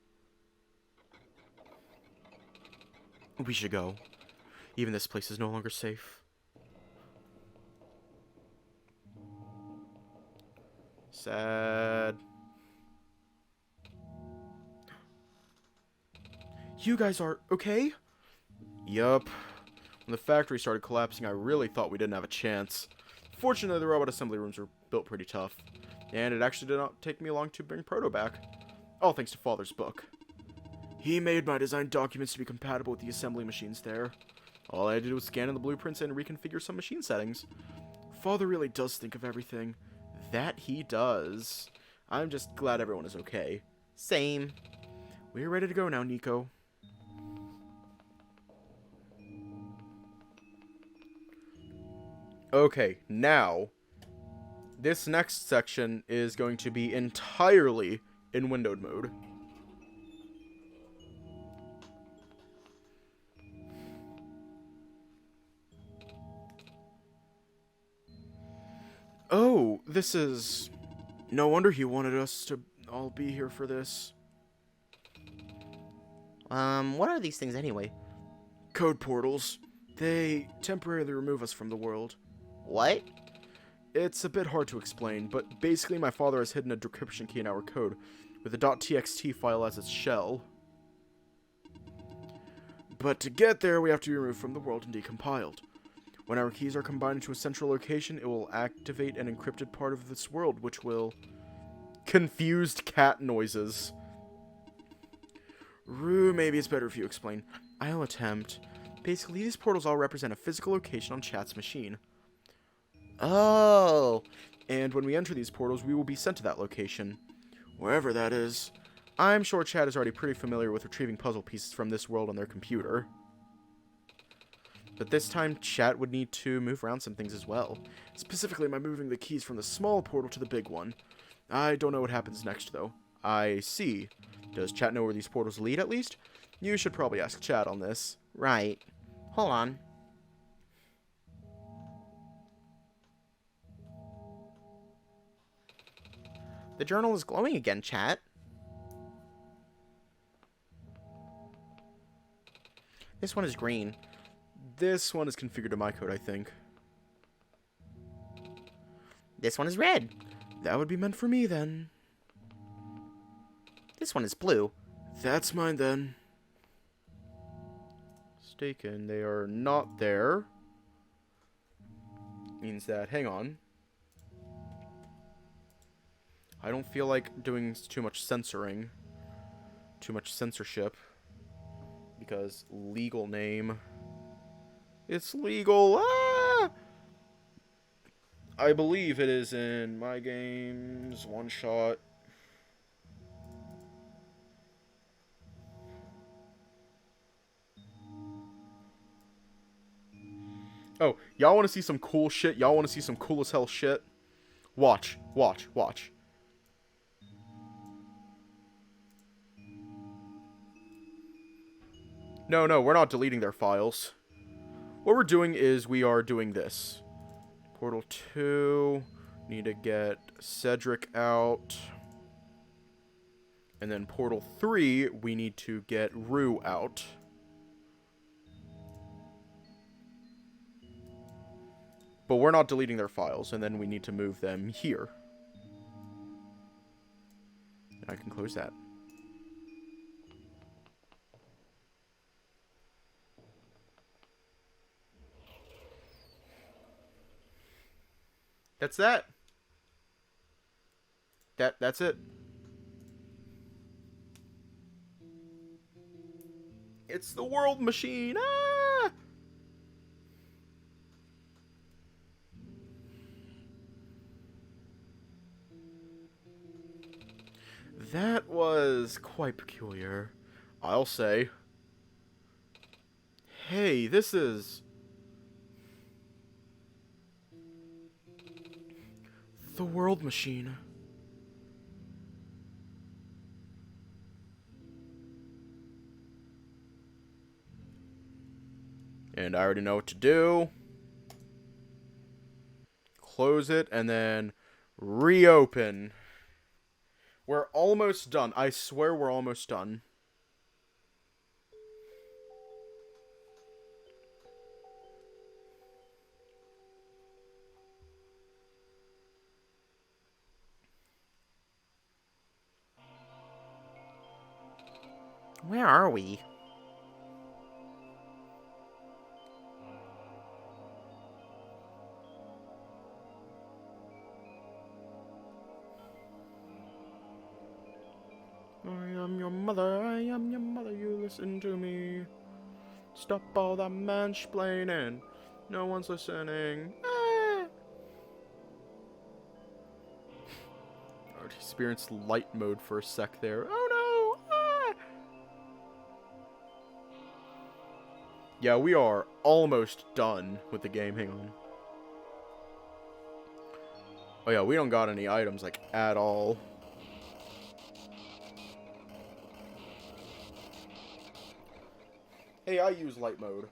S1: We should go. Even this place is no longer safe. Sad. You guys are okay? Yup. When the factory started collapsing, I really thought we didn't have a chance. Fortunately, the robot assembly rooms were built pretty tough. And it actually did not take me long to bring Proto back. All thanks to Father's book. He made my design documents to be compatible with the assembly machines there. All I had to do was scan in the blueprints and reconfigure some machine settings. Father really does think of everything. That he does. I'm just glad everyone is okay.
S2: Same.
S1: We're ready to go now, Nico. Okay, now, this next section is going to be entirely in windowed mode. Oh, this is... No wonder he wanted us to all be here for this.
S2: What are these things anyway?
S1: Code portals. They temporarily remove us from the world.
S2: What?
S1: It's a bit hard to explain, but basically my father has hidden a decryption key in our code, with the .txt file as its shell. But to get there, we have to be removed from the world and decompiled. When our keys are combined into a central location, it will activate an encrypted part of this world, which will Confused cat noises. Rue, maybe it's better if you explain. I'll attempt. Basically, these portals all represent a physical location on Chat's machine.
S2: Oh.
S1: And when we enter these portals, we will be sent to that location. Wherever that is. I'm sure Chat is already pretty familiar with retrieving puzzle pieces from this world on their computer. But this time, Chat would need to move around some things as well. Specifically by moving the keys from the small portal to the big one. I don't know what happens next, though. I see. Does Chat know where these portals lead, at least? You should probably ask Chat on this.
S2: Right. Hold on. The journal is glowing again, Chat. This one is green.
S1: This one is configured to my code, I think.
S2: This one is red.
S1: That would be meant for me, then.
S2: This one is blue.
S1: That's mine, then. Mistaken, they are not there. Means that, hang on. I don't feel like doing too much censoring. Too much censorship. Because legal name. It's legal. Ah! I believe it is in My Games, OneShot. Oh, y'all want to see some cool shit? Y'all want to see some cool as hell shit? Watch, watch, watch. No, we're not deleting their files. What we're doing is we are doing this. Portal 2. Need to get Cedric out. And then Portal 3, we need to get Rue out. But we're not deleting their files, and then we need to move them here. And I can close that. That's that. That's it. It's the world machine. Ah! That was quite peculiar, I'll say. Hey, this is the world machine. And I already know what to do. Close it and then reopen. We're almost done. I swear we're almost done.
S2: Where are we?
S1: I am your mother, I am your mother, you listen to me. Stop all that mansplaining. No one's listening. Ah! I experienced light mode for a sec there. Oh no! Ah! Yeah, we are almost done with the game. Hang on. Oh yeah, we don't got any items, like, at all. Hey, I use light mode.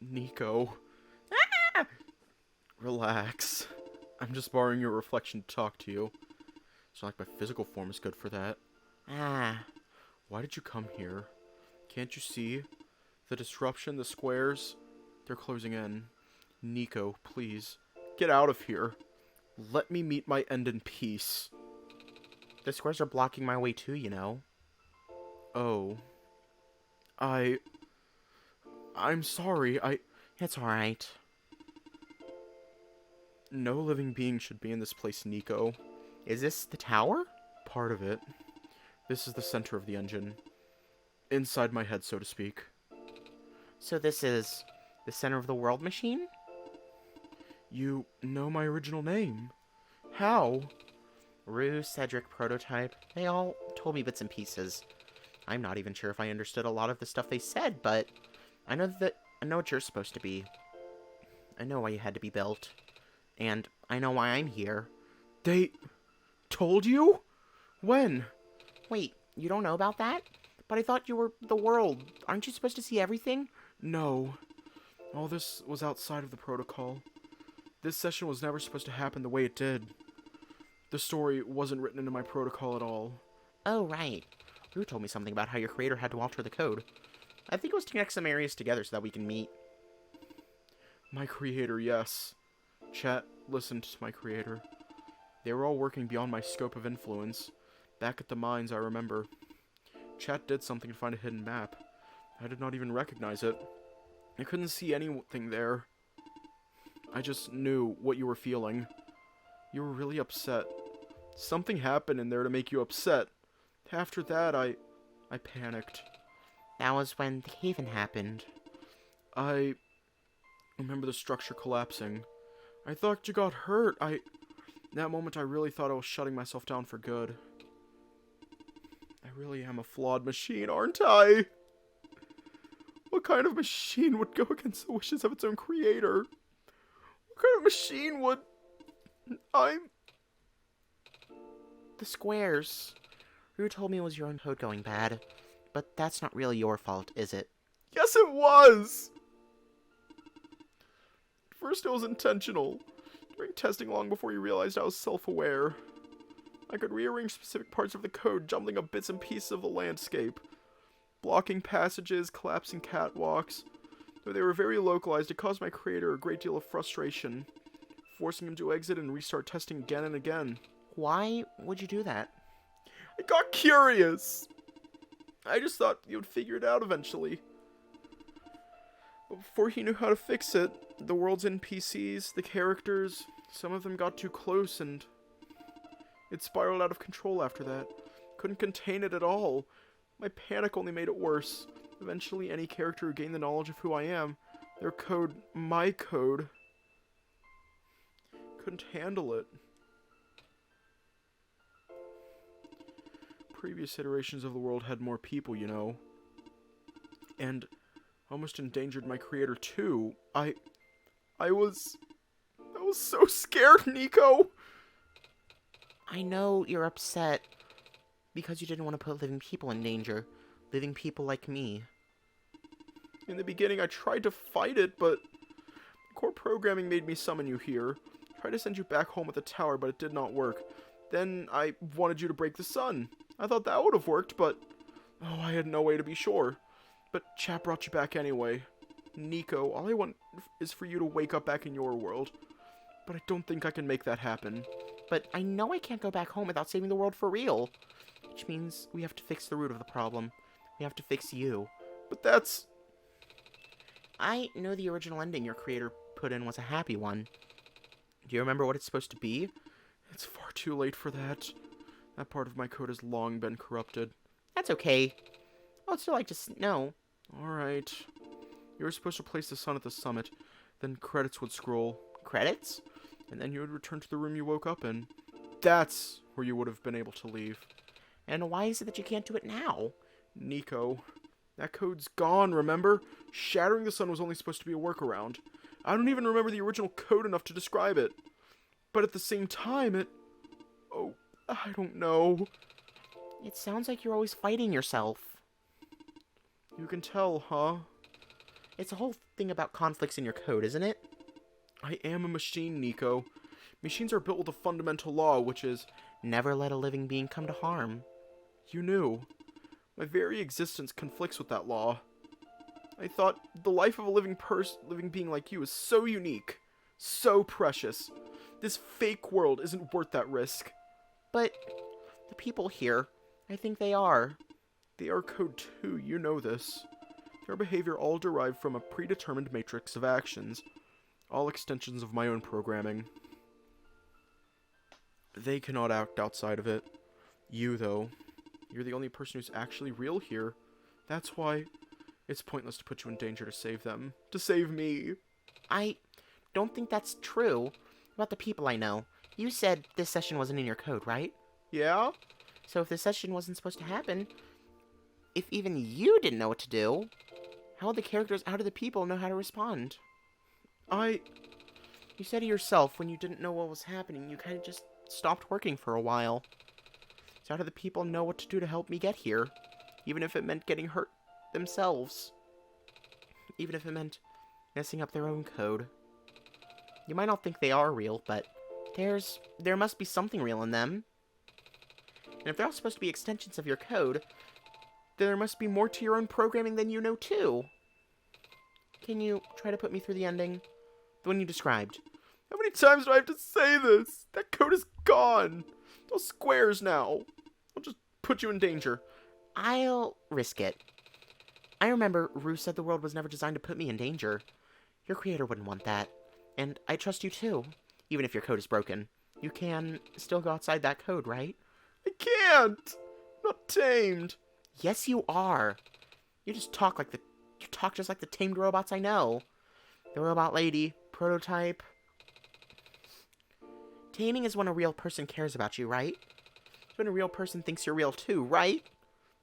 S1: Nico. Ah! Relax. I'm just borrowing your reflection to talk to you. It's not like my physical form is good for that.
S2: Ah.
S1: Why did you come here? Can't you see? The disruption, the squares, they're closing in. Nico, please, get out of here. Let me meet my end in peace.
S2: The squares are blocking my way too, you know.
S1: Oh. I... I'm sorry,
S2: It's alright.
S1: No living being should be in this place, Nico.
S2: Is this the tower?
S1: Part of it. This is the center of the engine. Inside my head, so to speak.
S2: So this is the center of the world machine?
S1: You know my original name. How?
S2: Rue, Cedric, Prototype, they all told me bits and pieces. I'm not even sure if I understood a lot of the stuff they said, but I know what you're supposed to be. I know why you had to be built. And I know why I'm here.
S1: They told you? When?
S2: Wait, you don't know about that? But I thought you were the world. Aren't you supposed to see everything?
S1: No. All this was outside of the protocol. This session was never supposed to happen the way it did. The story wasn't written into my protocol at all.
S2: Oh, right. Rue told me something about how your creator had to alter the code. I think it was to connect some areas together so that we can meet.
S1: My creator, yes. Chat listened to my creator. They were all working beyond my scope of influence. Back at the mines, I remember. Chat did something to find a hidden map. I did not even recognize it. I couldn't see anything there. I just knew what you were feeling. You were really upset. Something happened in there to make you upset. After that, I panicked.
S2: That was when the cave-in happened.
S1: I remember the structure collapsing. I thought you got hurt. In that moment, I really thought I was shutting myself down for good. I really am a flawed machine, aren't I? What kind of machine would go against the wishes of its own creator? What kind of machine would...
S2: The squares. Rue told me it was your own code going bad. But that's not really your fault, is it?
S1: Yes, it was! First, it was intentional. During testing long before you realized I was self-aware. I could rearrange specific parts of the code, jumbling up bits and pieces of the landscape. Blocking passages, collapsing catwalks. Though they were very localized, it caused my creator a great deal of frustration, forcing him to exit and restart testing again and again.
S2: Why would you do that?
S1: I got curious! I just thought you would figure it out eventually. But before he knew how to fix it, the world's NPCs, the characters, some of them got too close and it spiraled out of control after that. Couldn't contain it at all. My panic only made it worse. Eventually, any character who gained the knowledge of who I am, their code, my code, couldn't handle it. Previous iterations of the world had more people, you know. And almost endangered my creator too. I was so scared, Nico!
S2: I know you're upset because you didn't want to put living people in danger. Living people like me.
S1: In the beginning, I tried to fight it, but core programming made me summon you here. Tried to send you back home at the tower, but it did not work. Then I wanted you to break the sun. I thought that would have worked, but oh, I had no way to be sure. But chat brought you back anyway. Nico, all I want is for you to wake up back in your world. But I don't think I can make that happen.
S2: But I know I can't go back home without saving the world for real. Which means we have to fix the root of the problem. We have to fix you.
S1: But that's...
S2: I know the original ending your creator put in was a happy one. Do you remember what it's supposed to be?
S1: It's far too late for that. That part of my code has long been corrupted.
S2: That's okay. I would still like to know.
S1: Alright. You were supposed to place the sun at the summit. Then credits would scroll.
S2: Credits?
S1: And then you would return to the room you woke up in. That's where you would have been able to leave.
S2: And why is it that you can't do it now?
S1: Nico, that code's gone, remember? Shattering the sun was only supposed to be a workaround. I don't even remember the original code enough to describe it. But at the same time, oh, I don't know.
S2: It sounds like you're always fighting yourself.
S1: You can tell, huh?
S2: It's a whole thing about conflicts in your code, isn't it?
S1: I am a machine, Nico. Machines are built with a fundamental law, which is...
S2: never let a living being come to harm.
S1: You knew. My very existence conflicts with that law. I thought the life of a living being like you is so unique, so precious. This fake world isn't worth that risk.
S2: But the people here, I think they are.
S1: They are code too, you know this. Your behavior all derived from a predetermined matrix of actions, all extensions of my own programming. They cannot act outside of it. You, though, you're the only person who's actually real here. That's why it's pointless to put you in danger to save them. To save me.
S2: I don't think that's true about the people I know. You said this session wasn't in your code, right?
S1: Yeah?
S2: So if this session wasn't supposed to happen, if even you didn't know what to do, how would the characters out of the people know how to respond? You said it yourself, when you didn't know what was happening, you kind of just stopped working for a while. So how do the people know what to do to help me get here? Even if it meant getting hurt themselves. Even if it meant messing up their own code. You might not think they are real, but there must be something real in them. And if they're all supposed to be extensions of your code, there must be more to your own programming than you know too. Can you try to put me through the ending? The one you described.
S1: How many times do I have to say this? That code is gone. Those squares now. I'll just put you in danger.
S2: I'll risk it. I remember Rue said the world was never designed to put me in danger. Your creator wouldn't want that. And I trust you too. Even if your code is broken. You can still go outside that code, right?
S1: I can't. I'm not tamed.
S2: Yes, you are. You talk just like the tamed robots I know. The robot lady, prototype. Taming is when a real person cares about you, right? It's when a real person thinks you're real too, right?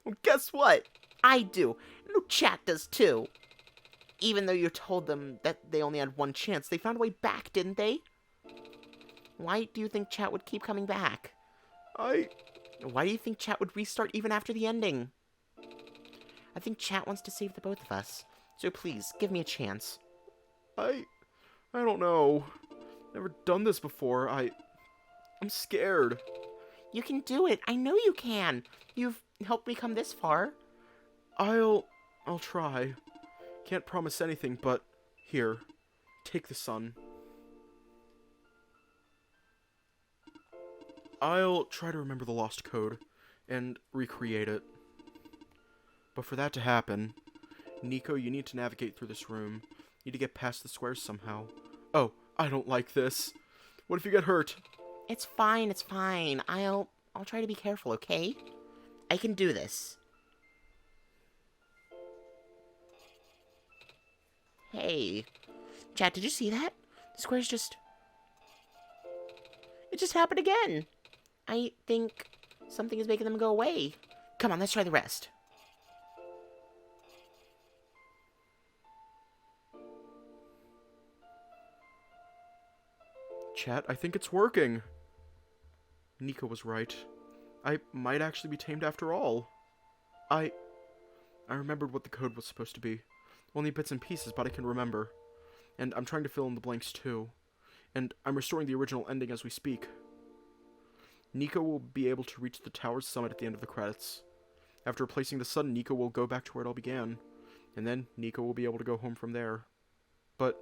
S1: Well, guess what?
S2: I do. No, chat does too. Even though you told them that they only had one chance, they found a way back, didn't they? Why do you think chat would keep coming back? Why do you think chat would restart even after the ending? I think chat wants to save the both of us. So please, give me a chance.
S1: I don't know. Never done this before. I'm scared.
S2: You can do it. I know you can. You've helped me come this far.
S1: I'll try. Can't promise anything, but here, take the sun. I'll try to remember the lost code and recreate it. But for that to happen, Nico, you need to navigate through this room. You need to get past the squares somehow. Oh, I don't like this. What if you get hurt?
S2: It's fine, it's fine. I'll try to be careful, okay? I can do this. Hey. Chat, did you see that? The squares just... It just happened again. I think something is making them go away. Come on, let's try the rest.
S1: Chat, I think it's working. Nico was right. I might actually be tamed after all. I remembered what the code was supposed to be. Only bits and pieces, but I can remember. And I'm trying to fill in the blanks too. And I'm restoring the original ending as we speak. Nico will be able to reach the tower's summit at the end of the credits. After replacing the sun, Nico will go back to where it all began. And then Nico will be able to go home from there. But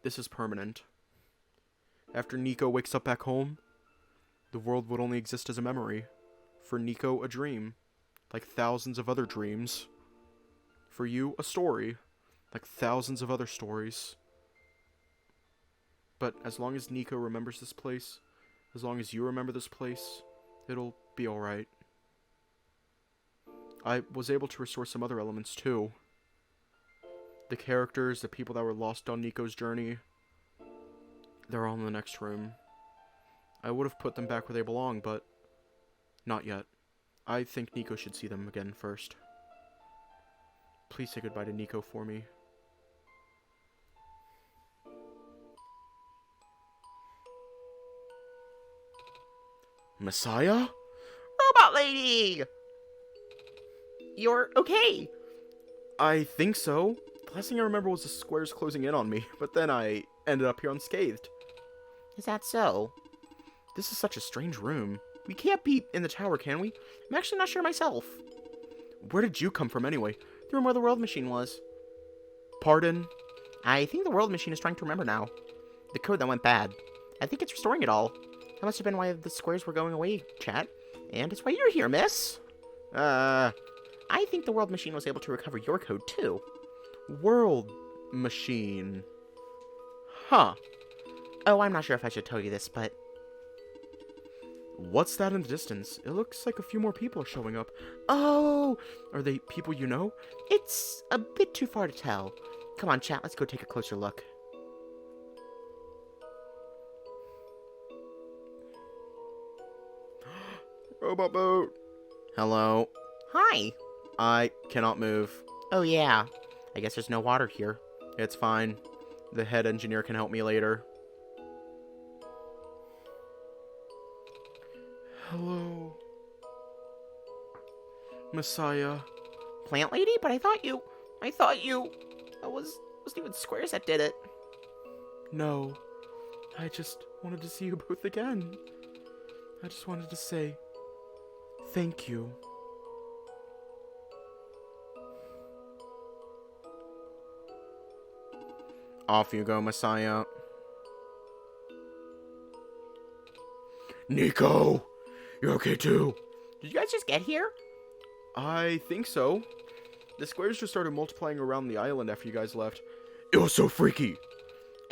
S1: this is permanent. After Nico wakes up back home, the world would only exist as a memory. For Nico, a dream. Like thousands of other dreams. For you, a story. Like thousands of other stories. But as long as Nico remembers this place, as long as you remember this place, it'll be alright. I was able to restore some other elements too. The characters, the people that were lost on Nico's journey, they're all in the next room. I would have put them back where they belong, but not yet. I think Nico should see them again first. Please say goodbye to Nico for me. Messiah?
S2: Robot lady! You're okay.
S1: I think so. The last thing I remember was the squares closing in on me, but then I ended up here unscathed.
S2: Is that so?
S1: This is such a strange room. We can't be in the tower, can we?
S2: I'm actually not sure myself.
S1: Where did you come from anyway?
S2: The room where the world machine was.
S1: Pardon?
S2: I think the world machine is trying to remember now. The code that went bad. I think it's restoring it all. That must have been why the squares were going away, chat. And it's why you're here, miss.
S1: I
S2: I think the world machine was able to recover your code, too.
S1: World machine. Huh.
S2: Oh, I'm not sure if I should tell you this, but
S1: What's that in the distance? It looks like a few more people are showing up. Oh! Are they people you know?
S2: it's a bit too far to tell. Come on, chat, let's go take a closer look.
S1: Robot boat. Hello.
S2: Hi!
S1: I cannot move.
S2: Oh, yeah. I guess there's no water here.
S1: It's fine. The head engineer can help me later. Hello. Messiah.
S2: Plant lady? But I thought you... It wasn't even squares that did it.
S1: No. I just wanted to see you both again. I just wanted to say thank you. Off you go, Messiah. Nico! You're okay too?
S2: Did you guys just get here?
S1: I think so. The squares just started multiplying around the island after you guys left. It was so freaky.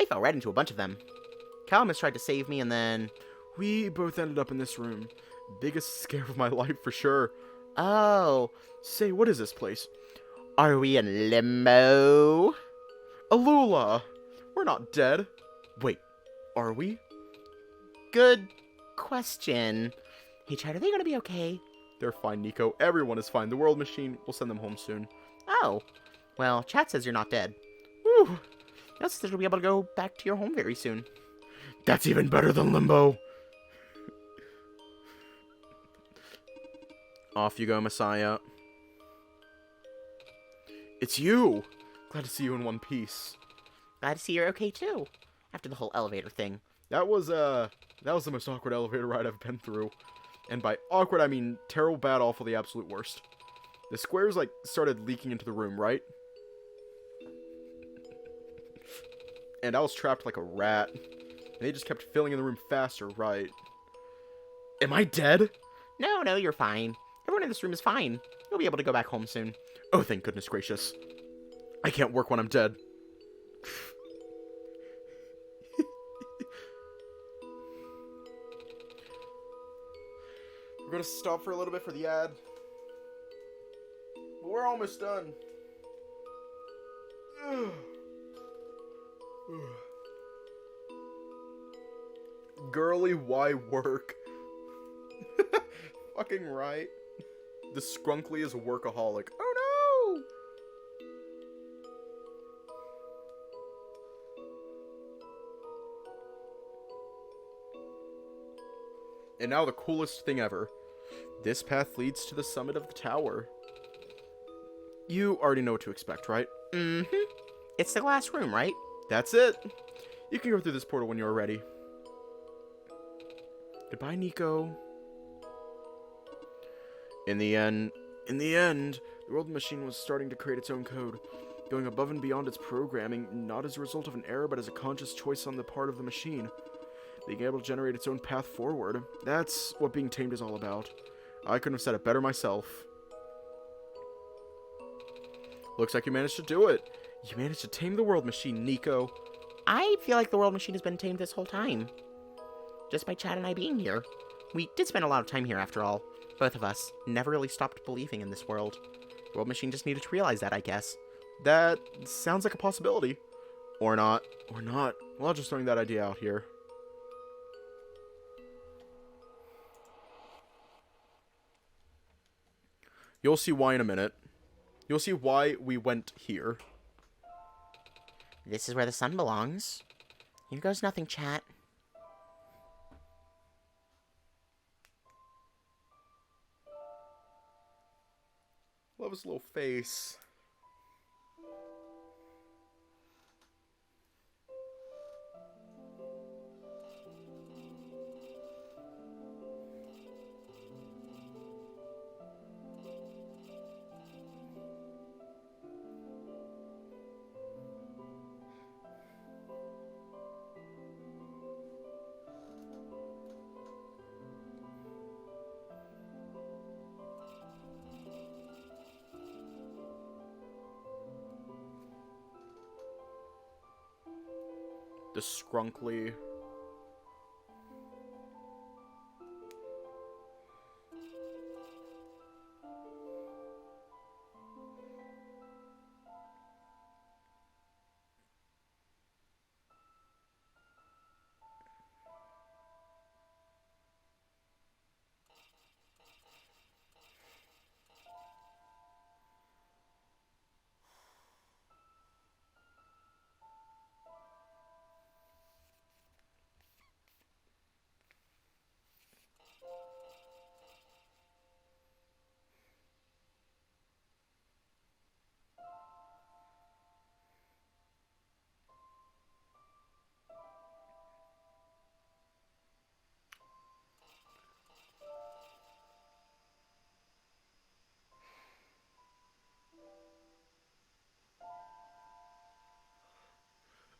S2: I fell right into a bunch of them. Calamus tried to save me and then...
S1: We both ended up in this room. Biggest scare of my life for sure.
S2: Oh,
S1: Say, what is this place?
S2: are we in limbo?
S1: Alula! We're not dead. Wait, are we?
S2: Good question. Hey, Chad, are they gonna be okay?
S1: They're fine, Nico. Everyone is fine. The world machine will send them home soon.
S2: Oh, well, chat says you're not dead.
S1: Whew.
S2: That says you'll be able to go back to your home very soon.
S1: That's even better than limbo. Off you go, Messiah. It's you! Glad to see you in one piece.
S2: Glad to see you're okay too. After the whole elevator thing.
S1: That was the most awkward elevator ride I've been through. And by awkward, I mean terrible, bad, awful, the absolute worst. The squares, like, started leaking into the room, right? And I was trapped like a rat. And they just kept filling in the room faster, right? Am I dead?
S2: No, you're fine. Everyone in this room is fine. You'll be able to go back home soon.
S1: Oh, thank goodness gracious. I can't work when I'm dead. We're gonna stop for a little bit for the ad. But we're almost done. Girly, why work? Fucking right. The Scrunkly is a workaholic. Oh no! And now the coolest thing ever. This path leads to the summit of the tower. You already know what to expect, right?
S2: Mm-hmm. It's the glass room, right?
S1: That's it. You can go through this portal when you're ready. Goodbye, Nico. In the end, the world machine was starting to create its own code, going above and beyond its programming, not as a result of an error, but as a conscious choice on the part of the machine. Being able to generate its own path forward. That's what being tamed is all about. I couldn't have said it better myself. Looks like you managed to do it. You managed to tame the world machine, Nico.
S2: I feel like the world machine has been tamed this whole time. Just by Chad and I being here. We did spend a lot of time here after all. Both of us never really stopped believing in this world. The world machine just needed to realize that, I guess.
S1: That sounds like a possibility. Or not. Or not. Well, I'm just throwing that idea out here. You'll see why in a minute. You'll see why we went here.
S2: This is where the sun belongs. Here goes nothing, chat.
S1: Love his little face. The scrunkly.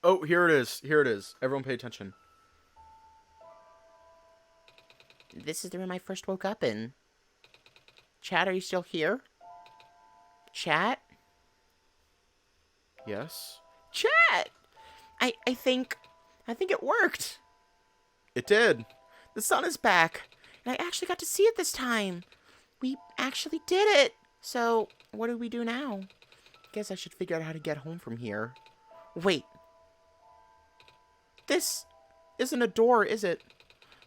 S1: Oh, here it is. Here it is. Everyone pay attention.
S2: This is the room I first woke up in. Chat, are you still here? Chat?
S1: Yes?
S2: Chat! I think it worked.
S1: It did.
S2: The sun is back. And I actually got to see it this time. We actually did it. So, what do we do now? Guess I should figure out how to get home from here. Wait. This isn't a door, is it?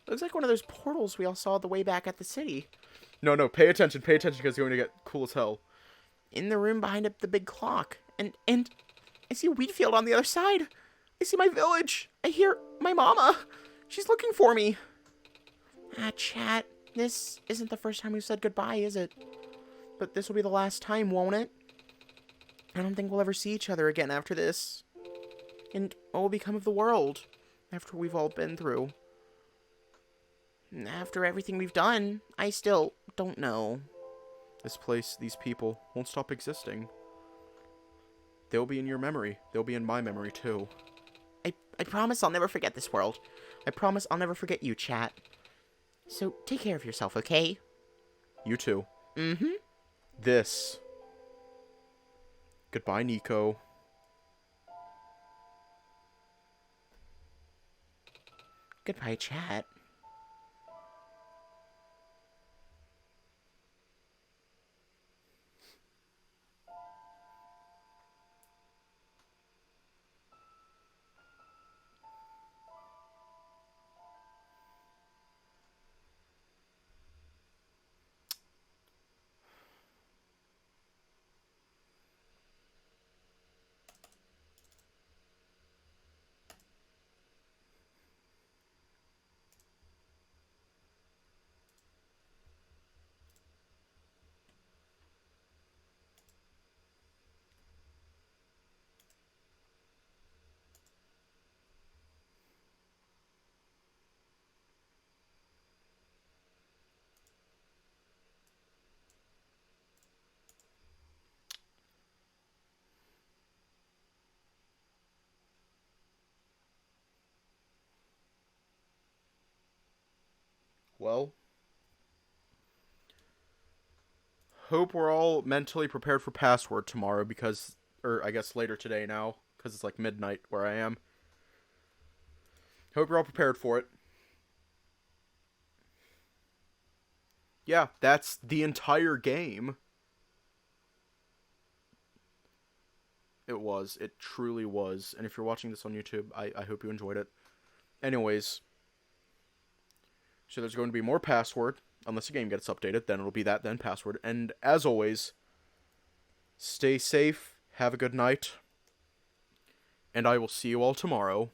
S2: Looks like one of those portals we all saw the way back at the city.
S1: No, pay attention because it's going to get cool as hell.
S2: In the room behind the big clock. And I see a wheat field on the other side. I see my village. I hear my mama. She's looking for me. Chat. This isn't the first time we've said goodbye, is it? But this will be the last time, won't it? I don't think we'll ever see each other again after this. And what will become of the world after we've all been through? After everything we've done, I still don't know.
S1: This place, these people, won't stop existing. They'll be in your memory. They'll be in my memory, too.
S2: I promise I'll never forget this world. I promise I'll never forget you, chat. So, take care of yourself, okay?
S1: You too.
S2: Mm-hmm.
S1: This. Goodbye, Nico.
S2: Goodbye, chat.
S1: Well, hope we're all mentally prepared for password tomorrow because, or I guess later today now, because it's like midnight where I am. Hope you're all prepared for it. Yeah, that's the entire game. It was. It truly was. And if you're watching this on YouTube, I hope you enjoyed it. Anyways, so there's going to be more password. Unless the game gets updated, then it'll be that, then password. And as always, stay safe, have a good night, and I will see you all tomorrow.